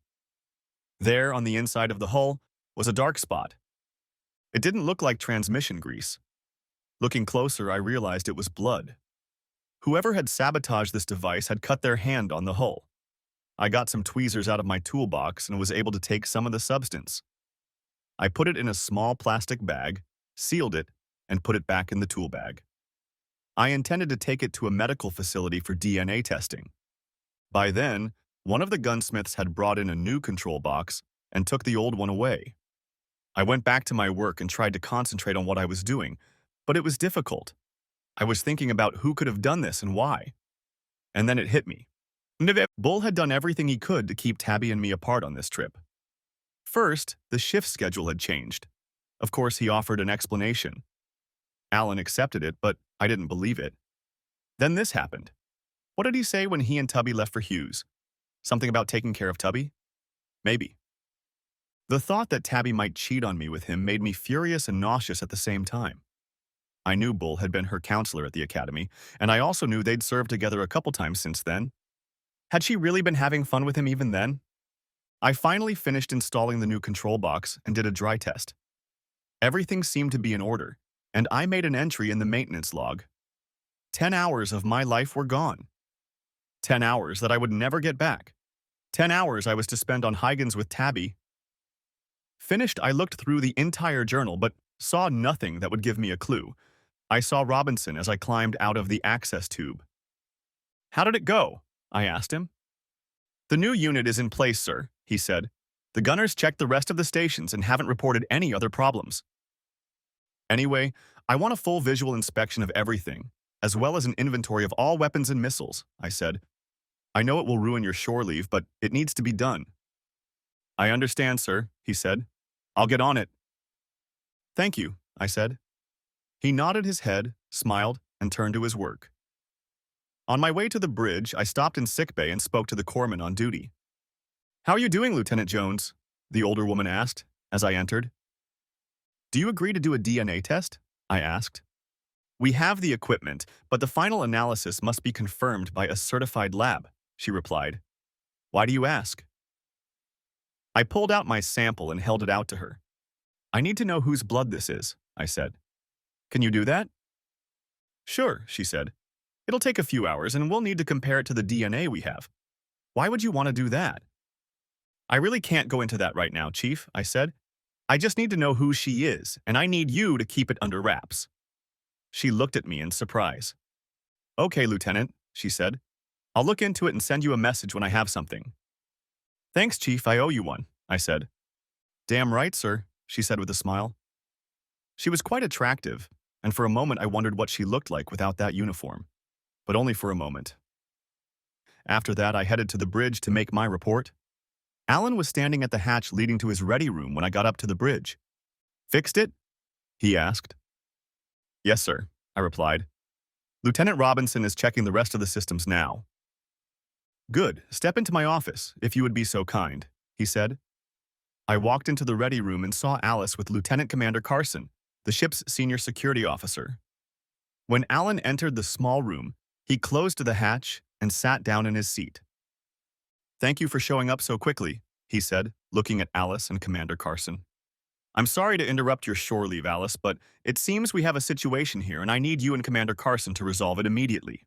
Speaker 1: There, on the inside of the hull, was a dark spot. It didn't look like transmission grease. Looking closer, I realized it was blood. Whoever had sabotaged this device had cut their hand on the hull. I got some tweezers out of my toolbox and was able to take some of the substance. I put it in a small plastic bag, sealed it, and put it back in the tool bag. I intended to take it to a medical facility for DNA testing. By then, one of the gunsmiths had brought in a new control box and took the old one away. I went back to my work and tried to concentrate on what I was doing, but it was difficult. I was thinking about who could have done this and why. And then it hit me. Bull had done everything he could to keep Tabby and me apart on this trip. First, the shift schedule had changed. Of course, he offered an explanation. Alan accepted it, but I didn't believe it. Then this happened. What did he say when he and Tubby left for Hughes? Something about taking care of Tubby? Maybe. The thought that Tabby might cheat on me with him made me furious and nauseous at the same time. I knew Bull had been her counselor at the academy, and I also knew they'd served together a couple times since then. Had she really been having fun with him even then? I finally finished installing the new control box and did a dry test. Everything seemed to be in order, and I made an entry in the maintenance log. 10 hours of my life were gone. 10 hours that I would never get back. 10 hours I was to spend on Huygens with Tabby. Finished, I looked through the entire journal, but saw nothing that would give me a clue. I saw Robinson as I climbed out of the access tube. How did it go? I asked him. The new unit is in place, sir, he said. The gunners checked the rest of the stations and haven't reported any other problems. Anyway, I want a full visual inspection of everything, as well as an inventory of all weapons and missiles, I said. I know it will ruin your shore leave, but it needs to be done. I understand, sir, he said. I'll get on it. Thank you, I said. He nodded his head, smiled, and turned to his work. On my way to the bridge, I stopped in sickbay and spoke to the corpsman on duty. How are you doing, Lieutenant Jones? The older woman asked, as I entered. Do you agree to do a DNA test? I asked. We have the equipment, but the final analysis must be confirmed by a certified lab, she replied. Why do you ask? I pulled out my sample and held it out to her. I need to know whose blood this is, I said. Can you do that? Sure, she said. It'll take a few hours and we'll need to compare it to the DNA we have. Why would you want to do that? I really can't go into that right now, Chief, I said. I just need to know who she is, and I need you to keep it under wraps. She looked at me in surprise. Okay, Lieutenant, she said. I'll look into it and send you a message when I have something. Thanks, Chief, I owe you one, I said. Damn right, sir, she said with a smile. She was quite attractive, and for a moment I wondered what she looked like without that uniform. But only for a moment. After that, I headed to the bridge to make my report. Alan was standing at the hatch leading to his ready room when I got up to the bridge. "Fixed it?" he asked. "Yes, sir," I replied. "Lieutenant Robinson is checking the rest of the systems now." "Good. Step into my office, if you would be so kind," he said. I walked into the ready room and saw Alice with Lieutenant Commander Carson, the ship's senior security officer. When Alan entered the small room, he closed the hatch and sat down in his seat. "Thank you for showing up so quickly," he said, looking at Alice and Commander Carson. "I'm sorry to interrupt your shore leave, Alice, but it seems we have a situation here and I need you and Commander Carson to resolve it immediately."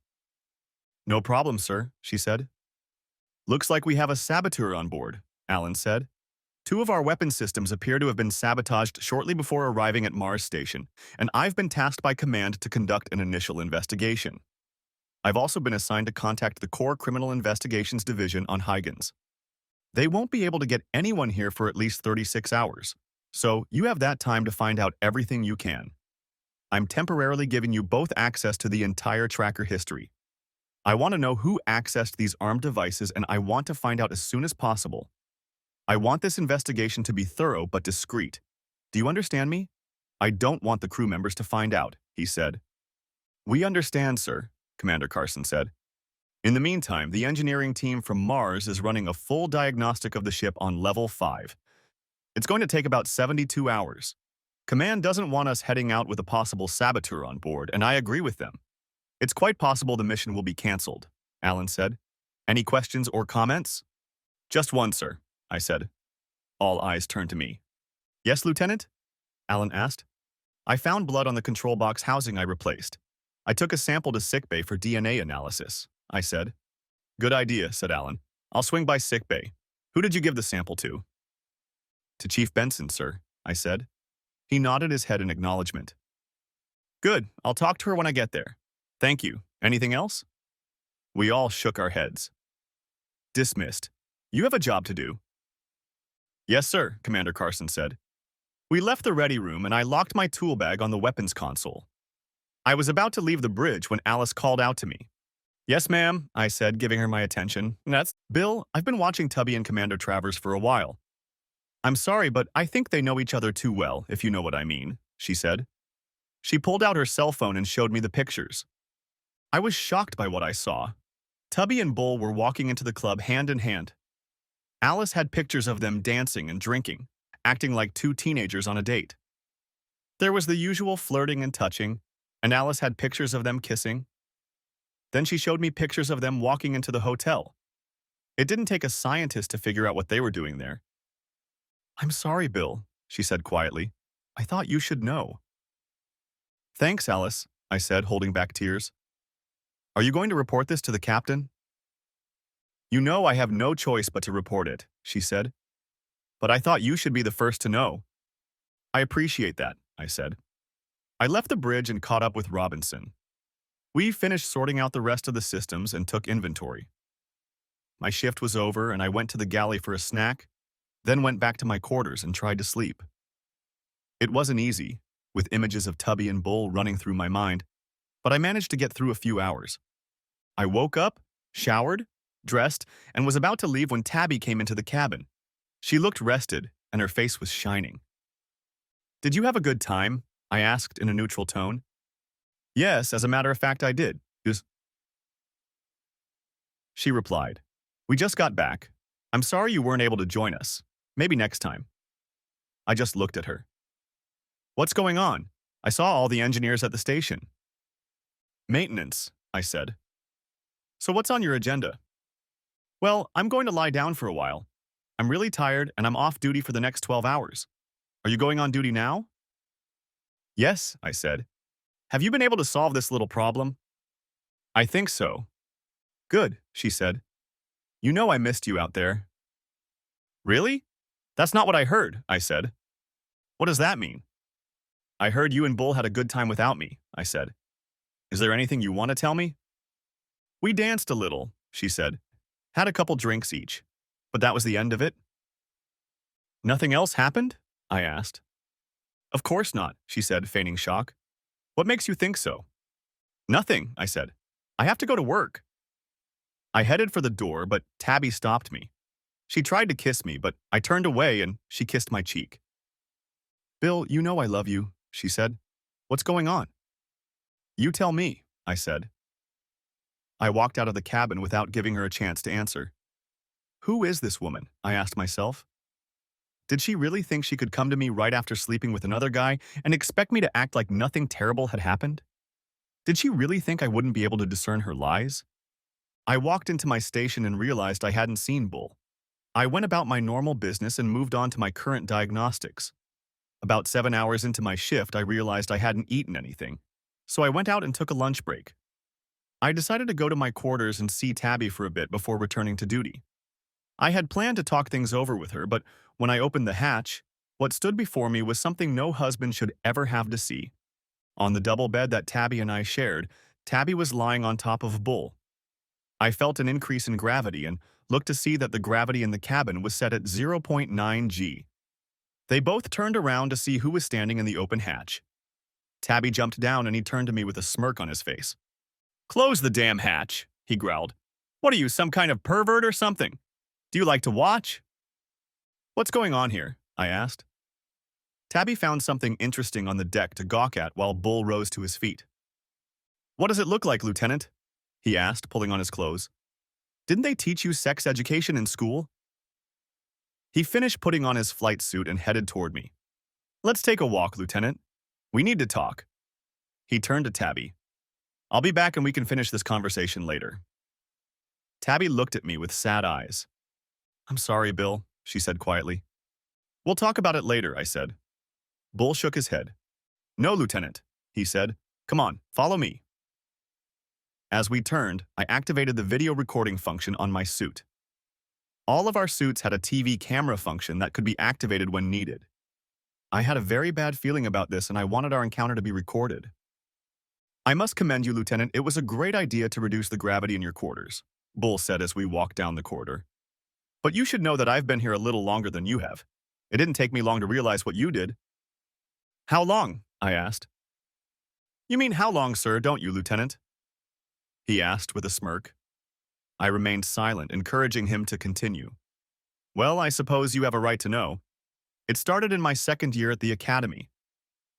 Speaker 1: "No problem, sir," she said. "Looks like we have a saboteur on board," Alan said. "Two of our weapon systems appear to have been sabotaged shortly before arriving at Mars Station, and I've been tasked by Command to conduct an initial investigation. I've also been assigned to contact the Core Criminal Investigations Division on Huygens. They won't be able to get anyone here for at least 36 hours, so you have that time to find out everything you can. I'm temporarily giving you both access to the entire tracker history. I want to know who accessed these armed devices, and I want to find out as soon as possible. I want this investigation to be thorough but discreet. Do you understand me? I don't want the crew members to find out," he said. "We understand, sir," Commander Carson said. "In the meantime, the engineering team from Mars is running a full diagnostic of the ship on Level 5. It's going to take about 72 hours. Command doesn't want us heading out with a possible saboteur on board, and I agree with them. It's quite possible the mission will be cancelled," Alan said. "Any questions or comments?" "Just one, sir," I said. All eyes turned to me. "Yes, Lieutenant?" Alan asked. "I found blood on the control box housing I replaced. I took a sample to sickbay for DNA analysis," I said. "Good idea," said Alan. "I'll swing by sickbay. Who did you give the sample to?" "To Chief Benson, sir," I said. He nodded his head in acknowledgement. "Good. I'll talk to her when I get there. Thank you. Anything else?" We all shook our heads. "Dismissed. You have a job to do." "Yes, sir," Commander Carson said. We left the ready room and I locked my tool bag on the weapons console. I was about to leave the bridge when Alice called out to me. "Yes, ma'am," I said, giving her my attention. "That's Bill, I've been watching Tubby and Commander Travers for a while. I'm sorry, but I think they know each other too well, if you know what I mean," she said. She pulled out her cell phone and showed me the pictures. I was shocked by what I saw. Tubby and Bull were walking into the club hand in hand. Alice had pictures of them dancing and drinking, acting like two teenagers on a date. There was the usual flirting and touching, and Alice had pictures of them kissing. Then she showed me pictures of them walking into the hotel. It didn't take a scientist to figure out what they were doing there. "I'm sorry, Bill," she said quietly. "I thought you should know." "Thanks, Alice," I said, holding back tears. "Are you going to report this to the captain?" "You know I have no choice but to report it," she said. "But I thought you should be the first to know." "I appreciate that," I said. I left the bridge and caught up with Robinson. We finished sorting out the rest of the systems and took inventory. My shift was over and I went to the galley for a snack, then went back to my quarters and tried to sleep. It wasn't easy, with images of Tubby and Bull running through my mind, but I managed to get through a few hours. I woke up, showered, dressed, and was about to leave when Tabby came into the cabin. She looked rested, and her face was shining. "Did you have a good time?" I asked in a neutral tone. "Yes, as a matter of fact, I did," she replied. "We just got back. I'm sorry you weren't able to join us. Maybe next time." I just looked at her. "What's going on? I saw all the engineers at the station." "Maintenance," I said. "So what's on your agenda?" "Well, I'm going to lie down for a while. I'm really tired and I'm off duty for the next 12 hours. Are you going on duty now?" "Yes," I said. "Have you been able to solve this little problem?" "I think so." "Good," she said. "You know I missed you out there." "Really? That's not what I heard," I said. "What does that mean?" "I heard you and Bull had a good time without me," I said. "Is there anything you want to tell me?" "We danced a little," she said. "Had a couple drinks each. But that was the end of it." "Nothing else happened?" I asked. "Of course not," she said, feigning shock. What makes you think so? Nothing, I said. I have to go to work. I headed for the door, but Tabby stopped me. She tried to kiss me, but I turned away and she kissed my cheek. Bill, you know I love you, she said. What's going on? You tell me, I said. I walked out of the cabin without giving her a chance to answer. Who is this woman? I asked myself. Did she really think she could come to me right after sleeping with another guy and expect me to act like nothing terrible had happened? Did she really think I wouldn't be able to discern her lies? I walked into my station and realized I hadn't seen Bull. I went about my normal business and moved on to my current diagnostics. About 7 hours into my shift, I realized I hadn't eaten anything, so I went out and took a lunch break. I decided to go to my quarters and see Tabby for a bit before returning to duty. I had planned to talk things over with her, but when I opened the hatch, what stood before me was something no husband should ever have to see. On the double bed that Tabby and I shared, Tabby was lying on top of Bull. I felt an increase in gravity and looked to see that the gravity in the cabin was set at 0.9 g. They both turned around to see who was standing in the open hatch. Tabby jumped down and he turned to me with a smirk on his face. "Close the damn hatch," he growled. "What are you, some kind of pervert or something? Do you like to watch?" "What's going on here?" I asked. Tabby found something interesting on the deck to gawk at while Bull rose to his feet. "What does it look like, Lieutenant?" he asked, pulling on his clothes. "Didn't they teach you sex education in school?" He finished putting on his flight suit and headed toward me. "Let's take a walk, Lieutenant. We need to talk." He turned to Tabby. "I'll be back and we can finish this conversation later." Tabby looked at me with sad eyes. "I'm sorry, Bill," she said quietly. "We'll talk about it later," I said. Bull shook his head. "No, Lieutenant," he said. "Come on, follow me." As we turned, I activated the video recording function on my suit. All of our suits had a TV camera function that could be activated when needed. I had a very bad feeling about this and I wanted our encounter to be recorded. "I must commend you, Lieutenant. It was a great idea to reduce the gravity in your quarters," Bull said as we walked down the corridor. "But you should know that I've been here a little longer than you have. It didn't take me long to realize what you did." "How long?" I asked. "You mean how long, sir, don't you, Lieutenant?" he asked with a smirk. I remained silent, encouraging him to continue. "Well, I suppose you have a right to know. It started in my second year at the academy.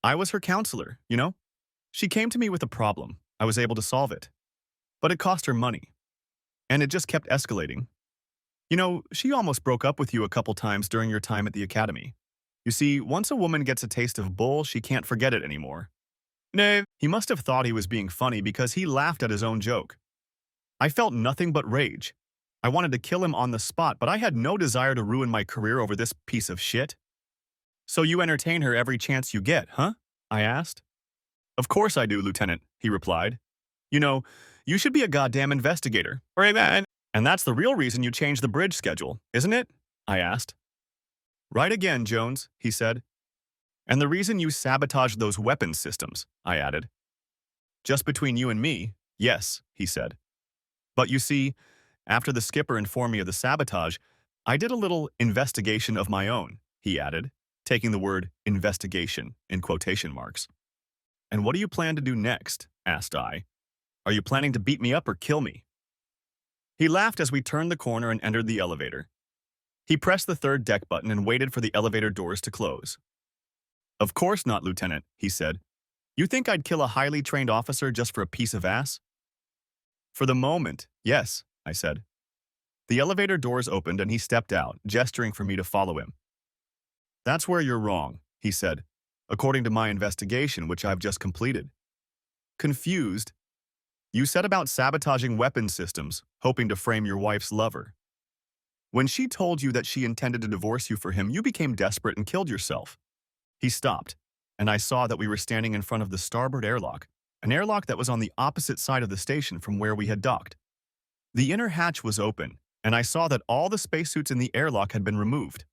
Speaker 1: I was her counselor, you know? She came to me with a problem. I was able to solve it. But it cost her money. And it just kept escalating. You know, she almost broke up with you a couple times during your time at the academy. You see, once a woman gets a taste of Bull, she can't forget it anymore." "No." He must have thought he was being funny because he laughed at his own joke. I felt nothing but rage. I wanted to kill him on the spot, but I had no desire to ruin my career over this piece of shit. "So you entertain her every chance you get, huh?" I asked. "Of course I do, Lieutenant," he replied. "You know, you should be a goddamn investigator. Right, man. And that's the real reason you changed the bridge schedule, isn't it?" I asked. "Right again, Jones," he said. "And the reason you sabotaged those weapons systems," I added. "Just between you and me, yes," he said. "But you see, after the skipper informed me of the sabotage, I did a little investigation of my own," he added, taking the word investigation in quotation marks. "And what do you plan to do next?" asked I. "Are you planning to beat me up or kill me?" He laughed as we turned the corner and entered the elevator. He pressed the third deck button and waited for the elevator doors to close. "Of course not, Lieutenant," he said. "You think I'd kill a highly trained officer just for a piece of ass?" "For the moment, yes," I said. The elevator doors opened and he stepped out, gesturing for me to follow him. "That's where you're wrong," he said, "according to my investigation, which I've just completed." Confused, "You set about sabotaging weapons systems, hoping to frame your wife's lover. When she told you that she intended to divorce you for him, you became desperate and killed yourself." He stopped, and I saw that we were standing in front of the starboard airlock, an airlock that was on the opposite side of the station from where we had docked. The inner hatch was open, and I saw that all the spacesuits in the airlock had been removed.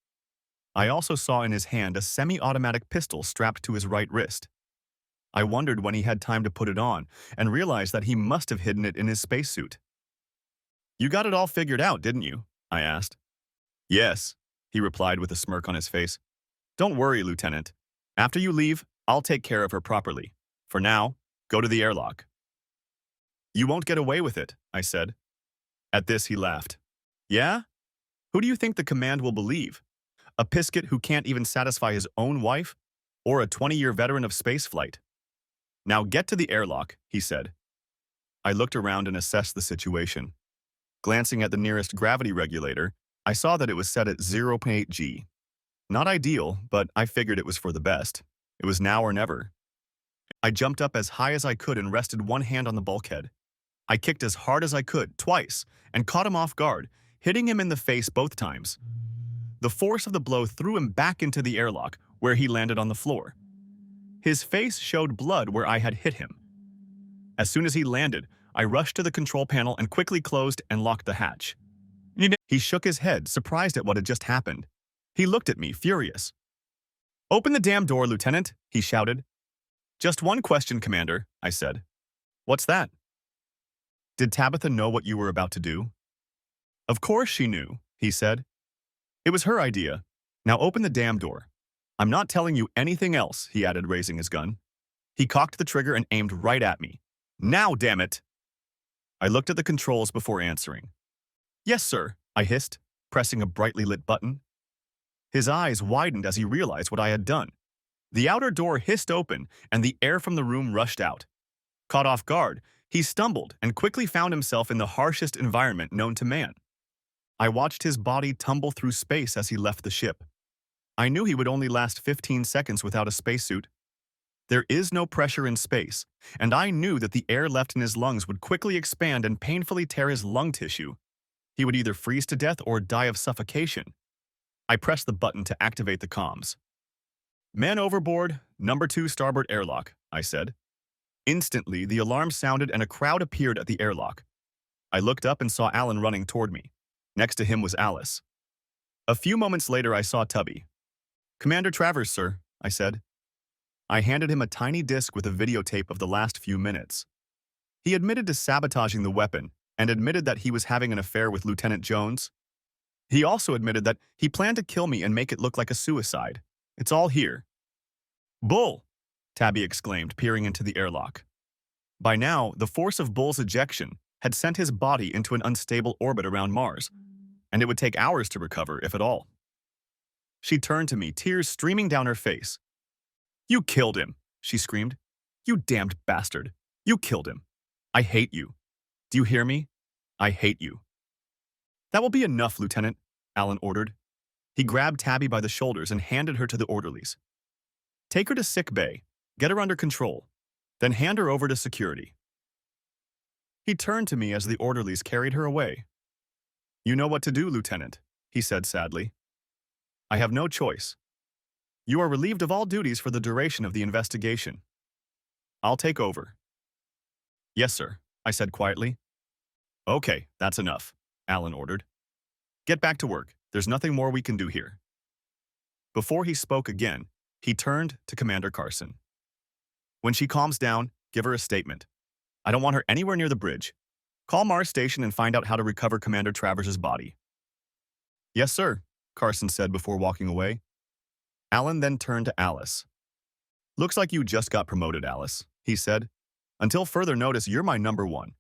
Speaker 1: I also saw in his hand a semi-automatic pistol strapped to his right wrist. I wondered when he had time to put it on, and realized that he must have hidden it in his spacesuit. "You got it all figured out, didn't you?" I asked. "Yes," he replied with a smirk on his face. "Don't worry, Lieutenant. After you leave, I'll take care of her properly. For now, go to the airlock. You won't get away with it, I said. At this, he laughed. Yeah? Who do you think the command will believe? A pisket who can't even satisfy his own wife? Or a 20-year veteran of spaceflight? Now get to the airlock, he said. I looked around and assessed the situation. Glancing at the nearest gravity regulator, I saw that it was set at 0.8 G. Not ideal, but I figured it was for the best. It was now or never. I jumped up as high as I could and rested one hand on the bulkhead. I kicked as hard as I could, twice, and caught him off guard, hitting him in the face both times. The force of the blow threw him back into the airlock, where he landed on the floor. His face showed blood where I had hit him. As soon as he landed, I rushed to the control panel and quickly closed and locked the hatch. He shook his head, surprised at what had just happened. He looked at me, furious. "Open the damn door, Lieutenant," he shouted. "Just one question, Commander," I said. "What's that?" "Did Tabitha know what you were about to do?" "Of course she knew," he said. "It was her idea. Now open the damn door. I'm not telling you anything else," he added, raising his gun. He cocked the trigger and aimed right at me. "Now, damn it!" I looked at the controls before answering. "Yes, sir," I hissed, pressing a brightly lit button. His eyes widened as he realized what I had done. The outer door hissed open, and the air from the room rushed out. Caught off guard, he stumbled and quickly found himself in the harshest environment known to man. I watched his body tumble through space as he left the ship. I knew he would only last 15 seconds without a spacesuit. There is no pressure in space, and I knew that the air left in his lungs would quickly expand and painfully tear his lung tissue. He would either freeze to death or die of suffocation. I pressed the button to activate the comms. "Man overboard, number 2 starboard airlock," I said. Instantly, the alarm sounded and a crowd appeared at the airlock. I looked up and saw Alan running toward me. Next to him was Alice. A few moments later, I saw Tubby. "Commander Travers, sir," I said. I handed him a tiny disc with a videotape of the last few minutes. He admitted to sabotaging the weapon and admitted that he was having an affair with Lieutenant Jones. He also admitted that he planned to kill me and make it look like a suicide. It's all here. "Bull!" Tabby exclaimed, peering into the airlock. By now, the force of Bull's ejection had sent his body into an unstable orbit around Mars, and it would take hours to recover, if at all. She turned to me, tears streaming down her face. "You killed him," she screamed. "You damned bastard. You killed him. I hate you. Do you hear me? I hate you." "That will be enough, Lieutenant," Alan ordered. He grabbed Tabby by the shoulders and handed her to the orderlies. "Take her to sick bay, get her under control, then hand her over to security." He turned to me as the orderlies carried her away. "You know what to do, Lieutenant," he said sadly. "I have no choice. You are relieved of all duties for the duration of the investigation. I'll take over." "Yes, sir," I said quietly. "Okay, that's enough," Alan ordered. "Get back to work. There's nothing more we can do here." Before he spoke again, he turned to Commander Carson. "When she calms down, give her a statement. I don't want her anywhere near the bridge. Call Mars Station and find out how to recover Commander Travers' body." "Yes, sir," Carson said before walking away. Alan then turned to Alice. "Looks like you just got promoted, Alice," he said. "Until further notice, you're my number 1.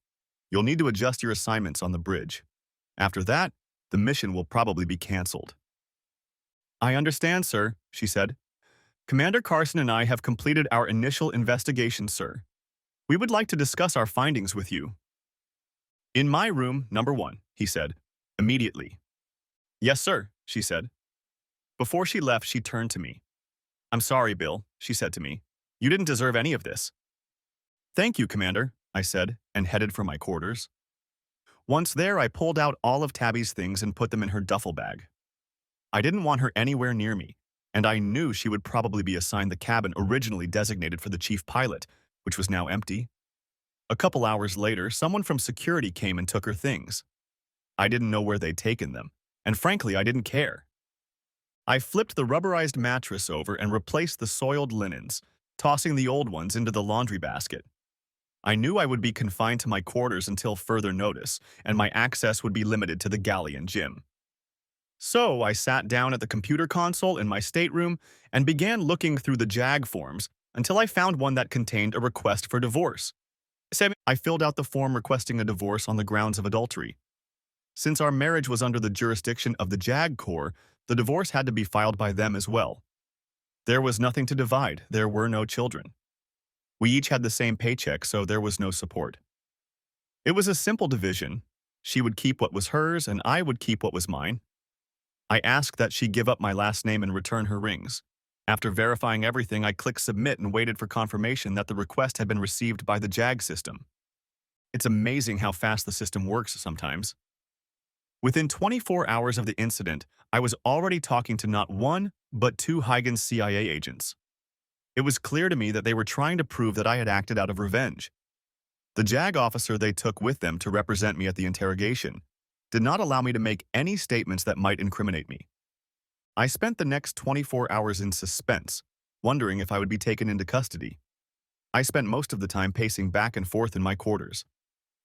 Speaker 1: You'll need to adjust your assignments on the bridge. After that, the mission will probably be canceled." "I understand, sir," she said. "Commander Carson and I have completed our initial investigation, sir. We would like to discuss our findings with you." "In my room, number 1, he said, immediately." "Yes, sir," she said. Before she left, she turned to me. "I'm sorry, Bill," she said to me. "You didn't deserve any of this." "Thank you, Commander," I said, and headed for my quarters. Once there, I pulled out all of Tabby's things and put them in her duffel bag. I didn't want her anywhere near me, and I knew she would probably be assigned the cabin originally designated for the chief pilot, which was now empty. A couple hours later, someone from security came and took her things. I didn't know where they'd taken them, and frankly, I didn't care. I flipped the rubberized mattress over and replaced the soiled linens, tossing the old ones into the laundry basket. I knew I would be confined to my quarters until further notice, and my access would be limited to the galley and gym. So I sat down at the computer console in my stateroom and began looking through the JAG forms until I found one that contained a request for divorce. I filled out the form requesting a divorce on the grounds of adultery. Since our marriage was under the jurisdiction of the JAG Corps, the divorce had to be filed by them as well. There was nothing to divide, there were no children. We each had the same paycheck, so there was no support. It was a simple division. She would keep what was hers, and I would keep what was mine. I asked that she give up my last name and return her rings. After verifying everything, I clicked submit and waited for confirmation that the request had been received by the JAG system. It's amazing how fast the system works sometimes. Within 24 hours of the incident, I was already talking to not one, but two Huygens CIA agents. It was clear to me that they were trying to prove that I had acted out of revenge. The JAG officer they took with them to represent me at the interrogation did not allow me to make any statements that might incriminate me. I spent the next 24 hours in suspense, wondering if I would be taken into custody. I spent most of the time pacing back and forth in my quarters.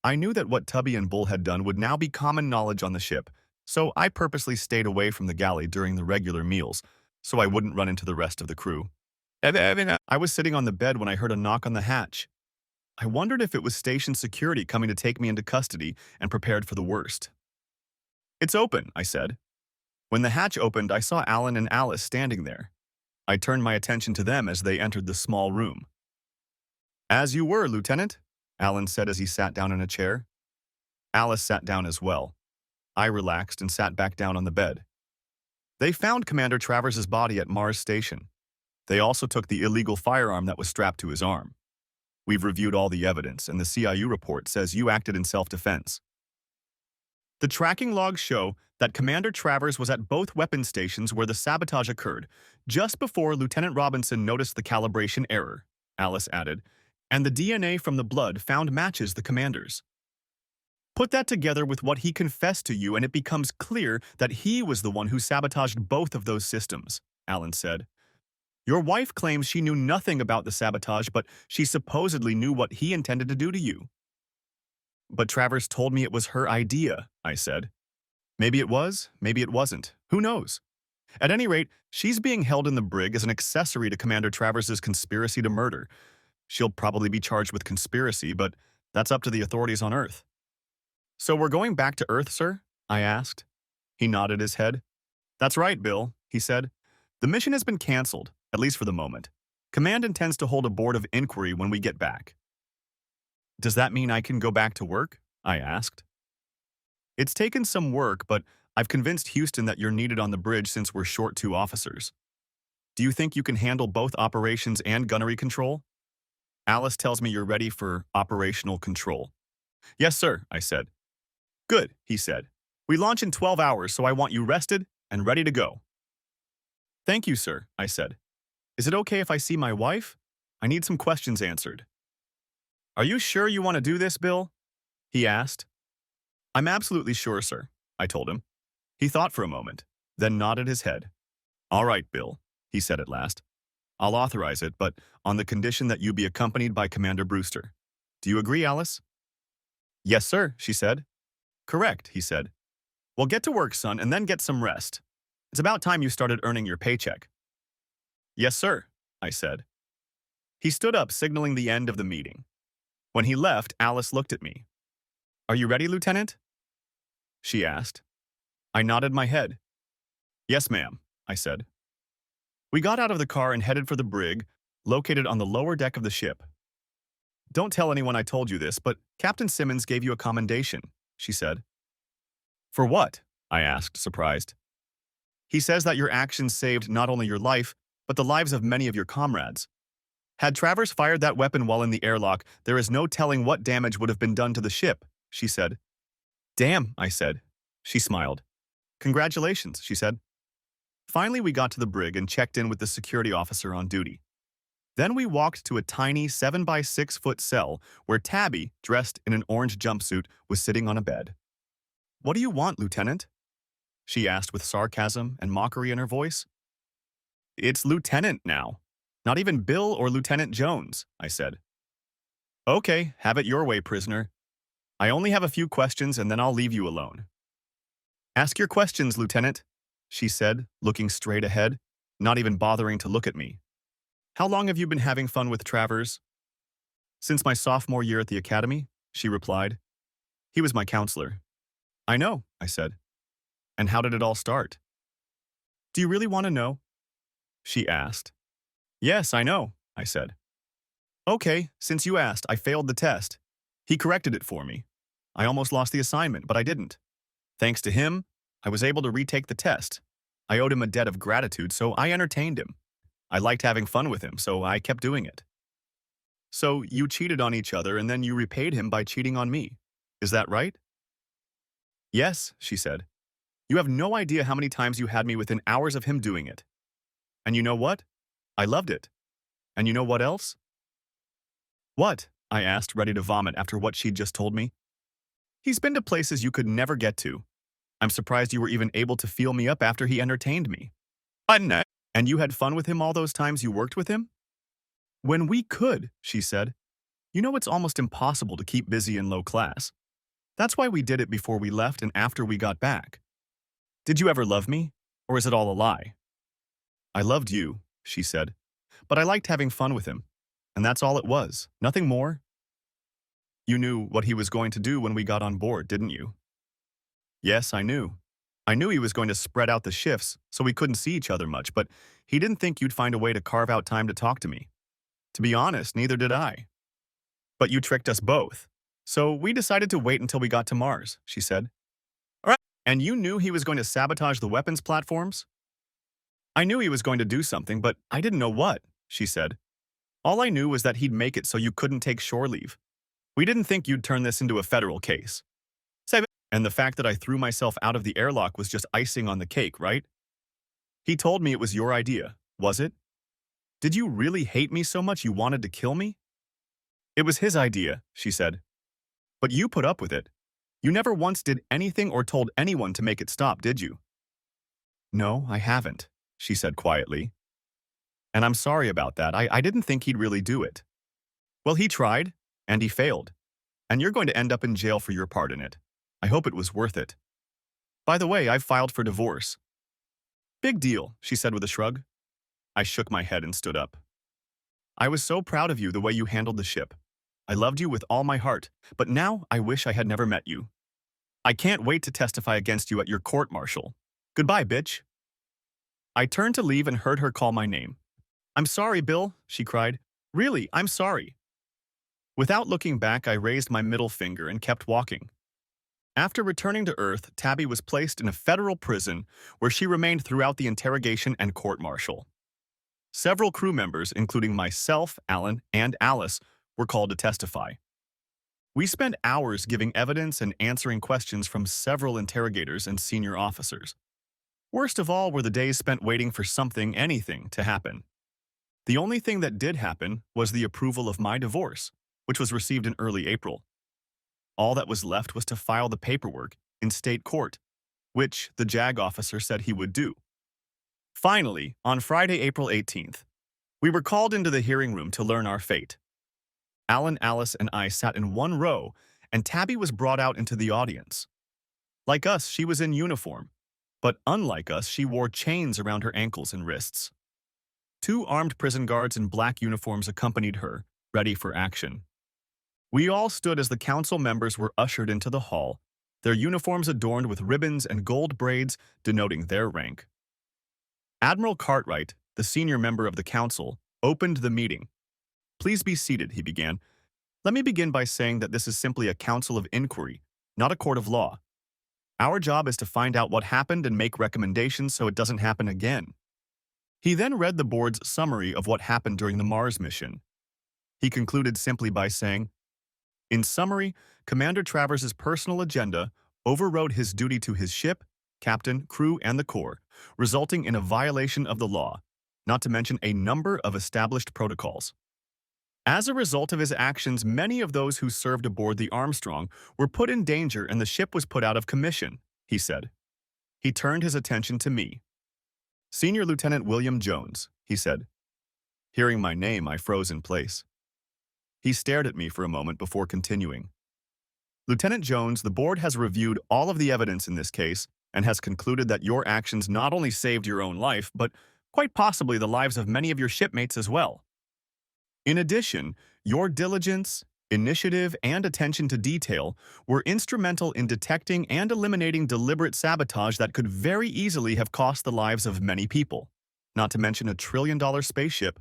Speaker 1: I knew that what Tubby and Bull had done would now be common knowledge on the ship, so I purposely stayed away from the galley during the regular meals, so I wouldn't run into the rest of the crew. I was sitting on the bed when I heard a knock on the hatch. I wondered if it was station security coming to take me into custody and prepared for the worst. "It's open," I said. When the hatch opened, I saw Alan and Alice standing there. I turned my attention to them as they entered the small room. "As you were, Lieutenant," Alan said as he sat down in a chair. Alice sat down as well. I relaxed and sat back down on the bed. "They found Commander Travers's body at Mars Station. They also took the illegal firearm that was strapped to his arm. We've reviewed all the evidence, and the CIU report says you acted in self-defense. The tracking logs show that Commander Travers was at both weapon stations where the sabotage occurred, just before Lieutenant Robinson noticed the calibration error," Alice added, "and the DNA from the blood found matches the commander's. Put that together with what he confessed to you and it becomes clear that he was the one who sabotaged both of those systems," Alan said. "Your wife claims she knew nothing about the sabotage, but she supposedly knew what he intended to do to you." "But Travers told me it was her idea," I said. "Maybe it was, maybe it wasn't. Who knows? At any rate, she's being held in the brig as an accessory to Commander Travers's conspiracy to murder. She'll probably be charged with conspiracy, but that's up to the authorities on Earth." "So we're going back to Earth, sir?" I asked. He nodded his head. "That's right, Bill," he said. "The mission has been canceled, at least for the moment. Command intends to hold a board of inquiry when we get back." "Does that mean I can go back to work?" I asked. "It's taken some work, but I've convinced Houston that you're needed on the bridge since we're short 2 officers. Do you think you can handle both operations and gunnery control?" "Alice tells me you're ready for operational control." "Yes, sir," I said. "Good," he said. "We launch in 12 hours, so I want you rested and ready to go." "Thank you, sir," I said. "Is it okay if I see my wife? I need some questions answered." "Are you sure you want to do this, Bill?" he asked. "I'm absolutely sure, sir," I told him. He thought for a moment, then nodded his head. "All right, Bill," he said at last. "I'll authorize it, but on the condition that you be accompanied by Commander Brewster. Do you agree, Alice?" "Yes, sir," she said. "Correct," he said. "Well, get to work, son, and then get some rest. It's about time you started earning your paycheck." "Yes, sir," I said. He stood up, signaling the end of the meeting. When he left, Alice looked at me. "Are you ready, Lieutenant?" she asked. I nodded my head. "Yes, ma'am," I said. We got out of the car and headed for the brig, located on the lower deck of the ship. "Don't tell anyone I told you this, but Captain Simmons gave you a commendation," she said. "For what?" I asked, surprised. "He says that your actions saved not only your life, but the lives of many of your comrades. Had Travers fired that weapon while in the airlock, there is no telling what damage would have been done to the ship," she said. "Damn," I said. She smiled. "Congratulations," she said. Finally, we got to the brig and checked in with the security officer on duty. Then we walked to a tiny 7-by-6-foot cell where Tabby, dressed in an orange jumpsuit, was sitting on a bed. "What do you want, Lieutenant?" she asked with sarcasm and mockery in her voice. "It's Lieutenant now. Not even Bill or Lieutenant Jones," I said. "Okay, have it your way, prisoner. I only have a few questions and then I'll leave you alone." "Ask your questions, Lieutenant," she said, looking straight ahead, not even bothering to look at me. How long have you been having fun with Travers? Since my sophomore year at the academy, she replied. He was my counselor. I know, I said. And how did it all start? Do you really want to know? She asked. Yes, I know, I said. Okay, since you asked, I failed the test. He corrected it for me. I almost lost the assignment, but I didn't. Thanks to him, I was able to retake the test. I owed him a debt of gratitude, so I entertained him. I liked having fun with him, so I kept doing it. So you cheated on each other and then you repaid him by cheating on me. Is that right? Yes, she said. You have no idea how many times you had me within hours of him doing it. And you know what? I loved it. And you know what else? What? I asked, ready to vomit after what she'd just told me. He's been to places you could never get to. I'm surprised you were even able to feel me up after he entertained me. No. And you had fun with him all those times you worked with him? When we could, she said. You know it's almost impossible to keep busy in low class. That's why we did it before we left and after we got back. Did you ever love me? Or is it all a lie? I loved you, she said. But I liked having fun with him. And that's all it was, nothing more. You knew what he was going to do when we got on board, didn't you? Yes, I knew. I knew he was going to spread out the shifts so we couldn't see each other much, but he didn't think you'd find a way to carve out time to talk to me. To be honest, neither did I. But you tricked us both. So we decided to wait until we got to Mars, she said. All right. And you knew he was going to sabotage the weapons platforms? I knew he was going to do something, but I didn't know what, she said. All I knew was that he'd make it so you couldn't take shore leave. We didn't think you'd turn this into a federal case. And the fact that I threw myself out of the airlock was just icing on the cake, right? He told me it was your idea, was it? Did you really hate me so much you wanted to kill me? It was his idea, she said. But you put up with it. You never once did anything or told anyone to make it stop, did you? No, I haven't, she said quietly. And I'm sorry about that. I didn't think he'd really do it. Well, he tried, and he failed. And you're going to end up in jail for your part in it. I hope it was worth it. By the way, I've filed for divorce. Big deal, she said with a shrug. I shook my head and stood up. I was so proud of you the way you handled the ship. I loved you with all my heart, but now I wish I had never met you. I can't wait to testify against you at your court-martial. Goodbye, bitch. I turned to leave and heard her call my name. I'm sorry, Bill, she cried. Really, I'm sorry. Without looking back, I raised my middle finger and kept walking. After returning to Earth, Tabby was placed in a federal prison where she remained throughout the interrogation and court-martial. Several crew members, including myself, Alan, and Alice, were called to testify. We spent hours giving evidence and answering questions from several interrogators and senior officers. Worst of all were the days spent waiting for something, anything, to happen. The only thing that did happen was the approval of my divorce, which was received in early April. All that was left was to file the paperwork in state court, which the JAG officer said he would do. Finally, on Friday, April 18th, we were called into the hearing room to learn our fate. Alan, Alice, and I sat in one row, and Tabby was brought out into the audience. Like us, she was in uniform, but unlike us, she wore chains around her ankles and wrists. 2 armed prison guards in black uniforms accompanied her, ready for action. We all stood as the council members were ushered into the hall, their uniforms adorned with ribbons and gold braids denoting their rank. Admiral Cartwright, the senior member of the council, opened the meeting. Please be seated, he began. Let me begin by saying that this is simply a council of inquiry, not a court of law. Our job is to find out what happened and make recommendations so it doesn't happen again. He then read the board's summary of what happened during the Mars mission. He concluded simply by saying, in summary, Commander Travers' personal agenda overrode his duty to his ship, captain, crew, and the Corps, resulting in a violation of the law, not to mention a number of established protocols. As a result of his actions, many of those who served aboard the Armstrong were put in danger and the ship was put out of commission, he said. He turned his attention to me. Senior Lieutenant William Jones, he said. Hearing my name, I froze in place. He stared at me for a moment before continuing. Lieutenant Jones, the board has reviewed all of the evidence in this case and has concluded that your actions not only saved your own life, but quite possibly the lives of many of your shipmates as well. In addition, your diligence, initiative, and attention to detail were instrumental in detecting and eliminating deliberate sabotage that could very easily have cost the lives of many people, not to mention a $1 trillion spaceship.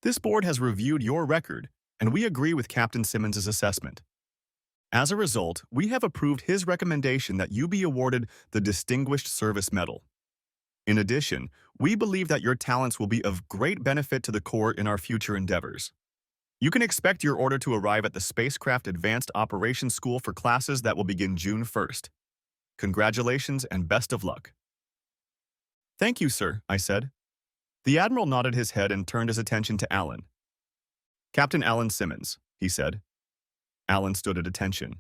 Speaker 1: This board has reviewed your record, and we agree with Captain Simmons' assessment. As a result, we have approved his recommendation that you be awarded the Distinguished Service Medal. In addition, we believe that your talents will be of great benefit to the Corps in our future endeavors. You can expect your order to arrive at the Spacecraft Advanced Operations School for classes that will begin June 1st. Congratulations and best of luck. Thank you, sir, I said. The Admiral nodded his head and turned his attention to Alan. Captain Alan Simmons, he said. Alan stood at attention.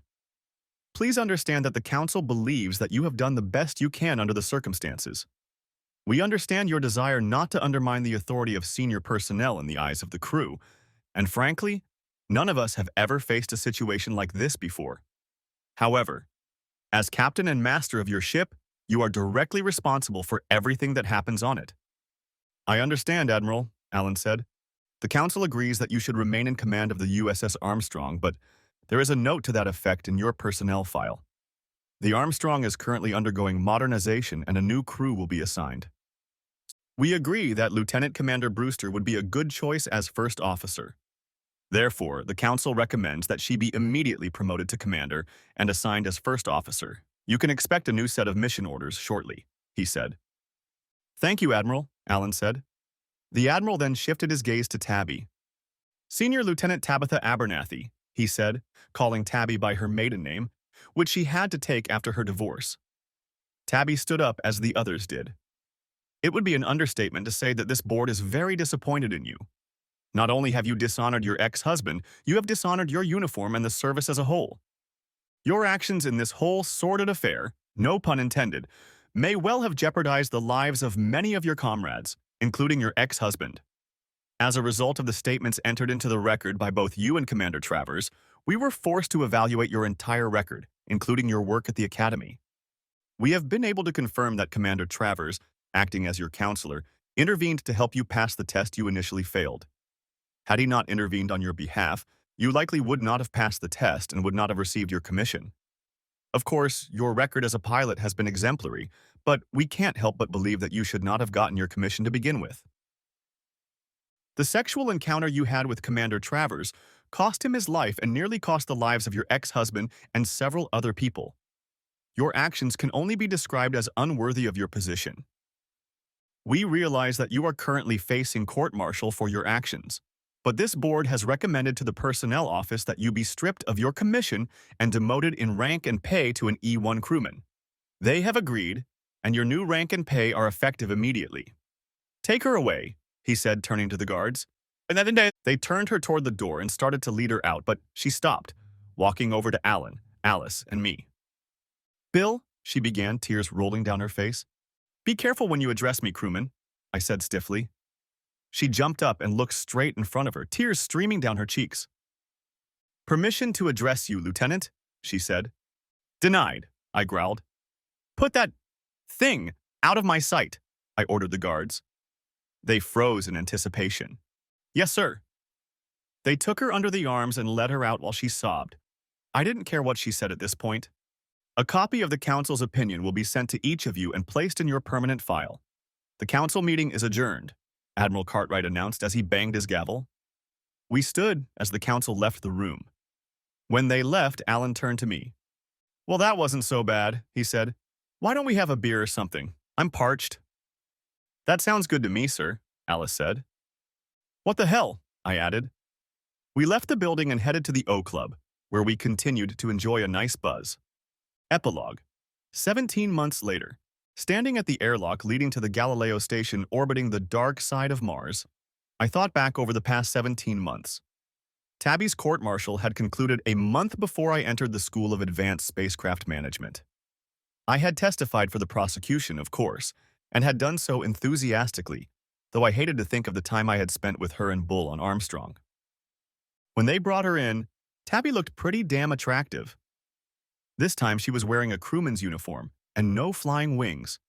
Speaker 1: Please understand that the Council believes that you have done the best you can under the circumstances. We understand your desire not to undermine the authority of senior personnel in the eyes of the crew, and frankly, none of us have ever faced a situation like this before. However, as captain and master of your ship, you are directly responsible for everything that happens on it. I understand, Admiral, Alan said. The Council agrees that you should remain in command of the USS Armstrong, but there is a note to that effect in your personnel file. The Armstrong is currently undergoing modernization and a new crew will be assigned. We agree that Lieutenant Commander Brewster would be a good choice as first officer. Therefore, the Council recommends that she be immediately promoted to commander and assigned as first officer. You can expect a new set of mission orders shortly, he said. Thank you, Admiral, Alan said. The Admiral then shifted his gaze to Tabby. Senior Lieutenant Tabitha Abernathy, he said, calling Tabby by her maiden name, which she had to take after her divorce. Tabby stood up as the others did. It would be an understatement to say that this board is very disappointed in you. Not only have you dishonored your ex-husband, you have dishonored your uniform and the service as a whole. Your actions in this whole sordid affair, no pun intended, may well have jeopardized the lives of many of your comrades, including your ex-husband. As a result of the statements entered into the record by both you and Commander Travers, we were forced to evaluate your entire record, including your work at the Academy. We have been able to confirm that Commander Travers, acting as your counselor, intervened to help you pass the test you initially failed. Had he not intervened on your behalf, you likely would not have passed the test and would not have received your commission. Of course, your record as a pilot has been exemplary, but we can't help but believe that you should not have gotten your commission to begin with. The sexual encounter you had with Commander Travers cost him his life and nearly cost the lives of your ex-husband and several other people. Your actions can only be described as unworthy of your position. We realize that you are currently facing court-martial for your actions, but this board has recommended to the Personnel Office that you be stripped of your commission and demoted in rank and pay to an E1 crewman. They have agreed, and your new rank and pay are effective immediately. Take her away, he said, turning to the guards. They turned her toward the door and started to lead her out, but she stopped, walking over to Alan, Alice, and me. Bill, she began, tears rolling down her face. Be careful when you address me, crewman, I said stiffly. She jumped up and looked straight in front of her, tears streaming down her cheeks. Permission to address you, Lieutenant, she said. Denied, I growled. Put that thing out of my sight, I ordered the guards. They froze in anticipation. Yes, sir. They took her under the arms and led her out while she sobbed. I didn't care what she said at this point. A copy of the Council's opinion will be sent to each of you and placed in your permanent file. The Council meeting is adjourned, Admiral Cartwright announced as he banged his gavel. We stood as the Council left the room. When they left, Alan turned to me. Well, that wasn't so bad, he said. Why don't we have a beer or something? I'm parched. That sounds good to me, sir, Alice said. What the hell? I added. We left the building and headed to the O Club, where we continued to enjoy a nice buzz. Epilogue. 17 months later, standing at the airlock leading to the Galileo station orbiting the dark side of Mars, I thought back over the past 17 months. Tabby's court-martial had concluded a month before I entered the School of Advanced Spacecraft Management. I had testified for the prosecution, of course, and had done so enthusiastically, though I hated to think of the time I had spent with her and Bull on Armstrong. When they brought her in, Tabby looked pretty damn attractive. This time she was wearing a crewman's uniform and no flying wings.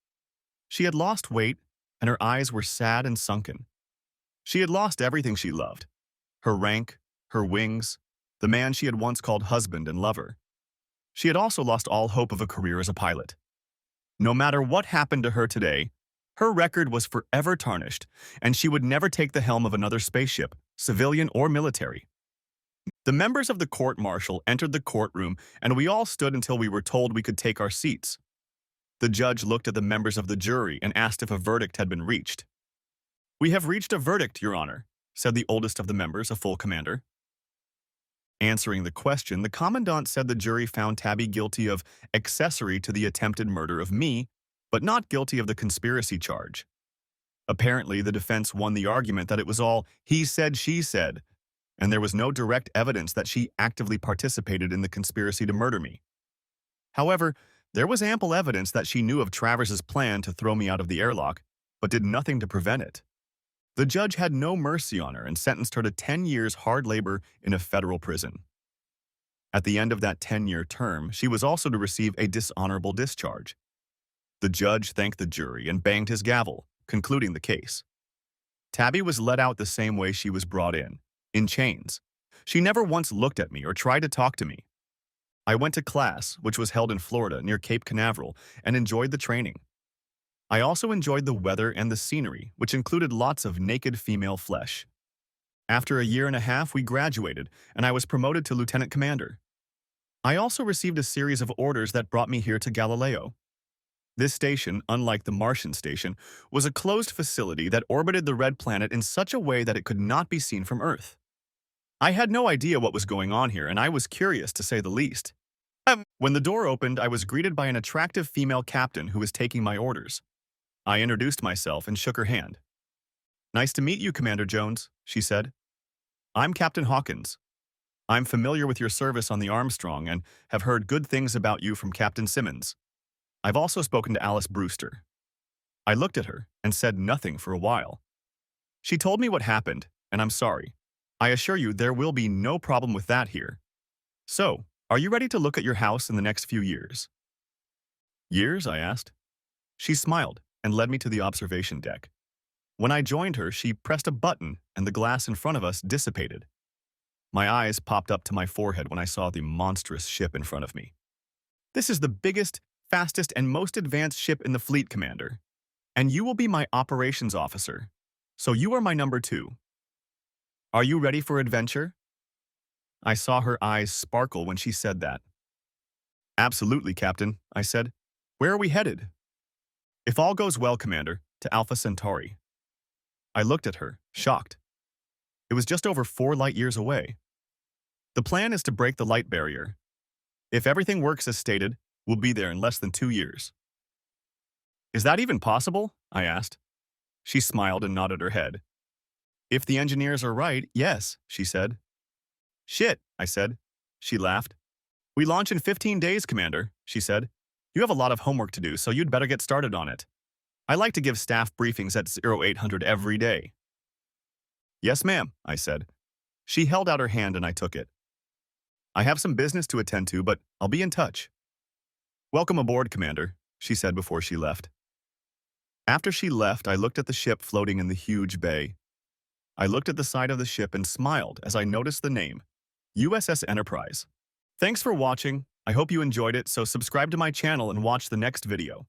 Speaker 1: She had lost weight, and her eyes were sad and sunken. She had lost everything she loved. her rank, her wings, the man she had once called husband and lover. She had also lost all hope of a career as a pilot. No matter what happened to her today, her record was forever tarnished, and she would never take the helm of another spaceship, civilian or military. The members of the court-martial entered the courtroom, and we all stood until we were told we could take our seats. The judge looked at the members of the jury and asked if a verdict had been reached. "We have reached a verdict, Your Honor," said the oldest of the members, a full commander. Answering the question, the commandant said the jury found Tabby guilty of accessory to the attempted murder of me, but not guilty of the conspiracy charge. Apparently, the defense won the argument that it was all he said, she said, and there was no direct evidence that she actively participated in the conspiracy to murder me. However, there was ample evidence that she knew of Travers's plan to throw me out of the airlock, but did nothing to prevent it. The judge had no mercy on her and sentenced her to 10 years hard labor in a federal prison. At the end of that 10-year term, she was also to receive a dishonorable discharge. The judge thanked the jury and banged his gavel, concluding the case. Tabby was let out the same way she was brought in chains. She never once looked at me or tried to talk to me. I went to class, which was held in Florida near Cape Canaveral, and enjoyed the training. I also enjoyed the weather and the scenery, which included lots of naked female flesh. After a year and a half, we graduated, and I was promoted to lieutenant commander. I also received a series of orders that brought me here to Galileo. This station, unlike the Martian station, was a closed facility that orbited the red planet in such a way that it could not be seen from Earth. I had no idea what was going on here, and I was curious, to say the least. When the door opened, I was greeted by an attractive female captain who was taking my orders. I introduced myself and shook her hand. "Nice to meet you, Commander Jones," she said. "I'm Captain Hawkins. I'm familiar with your service on the Armstrong and have heard good things about you from Captain Simmons. I've also spoken to Alice Brewster." I looked at her and said nothing for a while. She told me what happened, and I'm sorry. I assure you there will be no problem with that here. "So, are you ready to look at your house in the next few years?" "Years?" I asked. She smiled and led me to the observation deck. When I joined her, she pressed a button and the glass in front of us dissipated. My eyes popped up to my forehead when I saw the monstrous ship in front of me. "This is the biggest, fastest, and most advanced ship in the fleet, Commander. And you will be my operations officer. So you are my number 2. Are you ready for adventure?" I saw her eyes sparkle when she said that. "Absolutely, Captain," I said. "Where are we headed?" "If all goes well, Commander, to Alpha Centauri." I looked at her, shocked. It was just over 4 light years away. "The plan is to break the light barrier. If everything works as stated, we'll be there in less than 2 years." "Is that even possible?" I asked. She smiled and nodded her head. "If the engineers are right, yes," she said. "Shit," I said. She laughed. "We launch in 15 days, Commander," she said. "You have a lot of homework to do, so you'd better get started on it. I like to give staff briefings at 0800 every day." "Yes, ma'am," I said. She held out her hand and I took it. "I have some business to attend to, but I'll be in touch." "Welcome aboard, Commander," she said before she left. After she left, I looked at the ship floating in the huge bay. I looked at the side of the ship and smiled as I noticed the name, USS Enterprise. Thanks for watching. I hope you enjoyed it, so subscribe to my channel and watch the next video.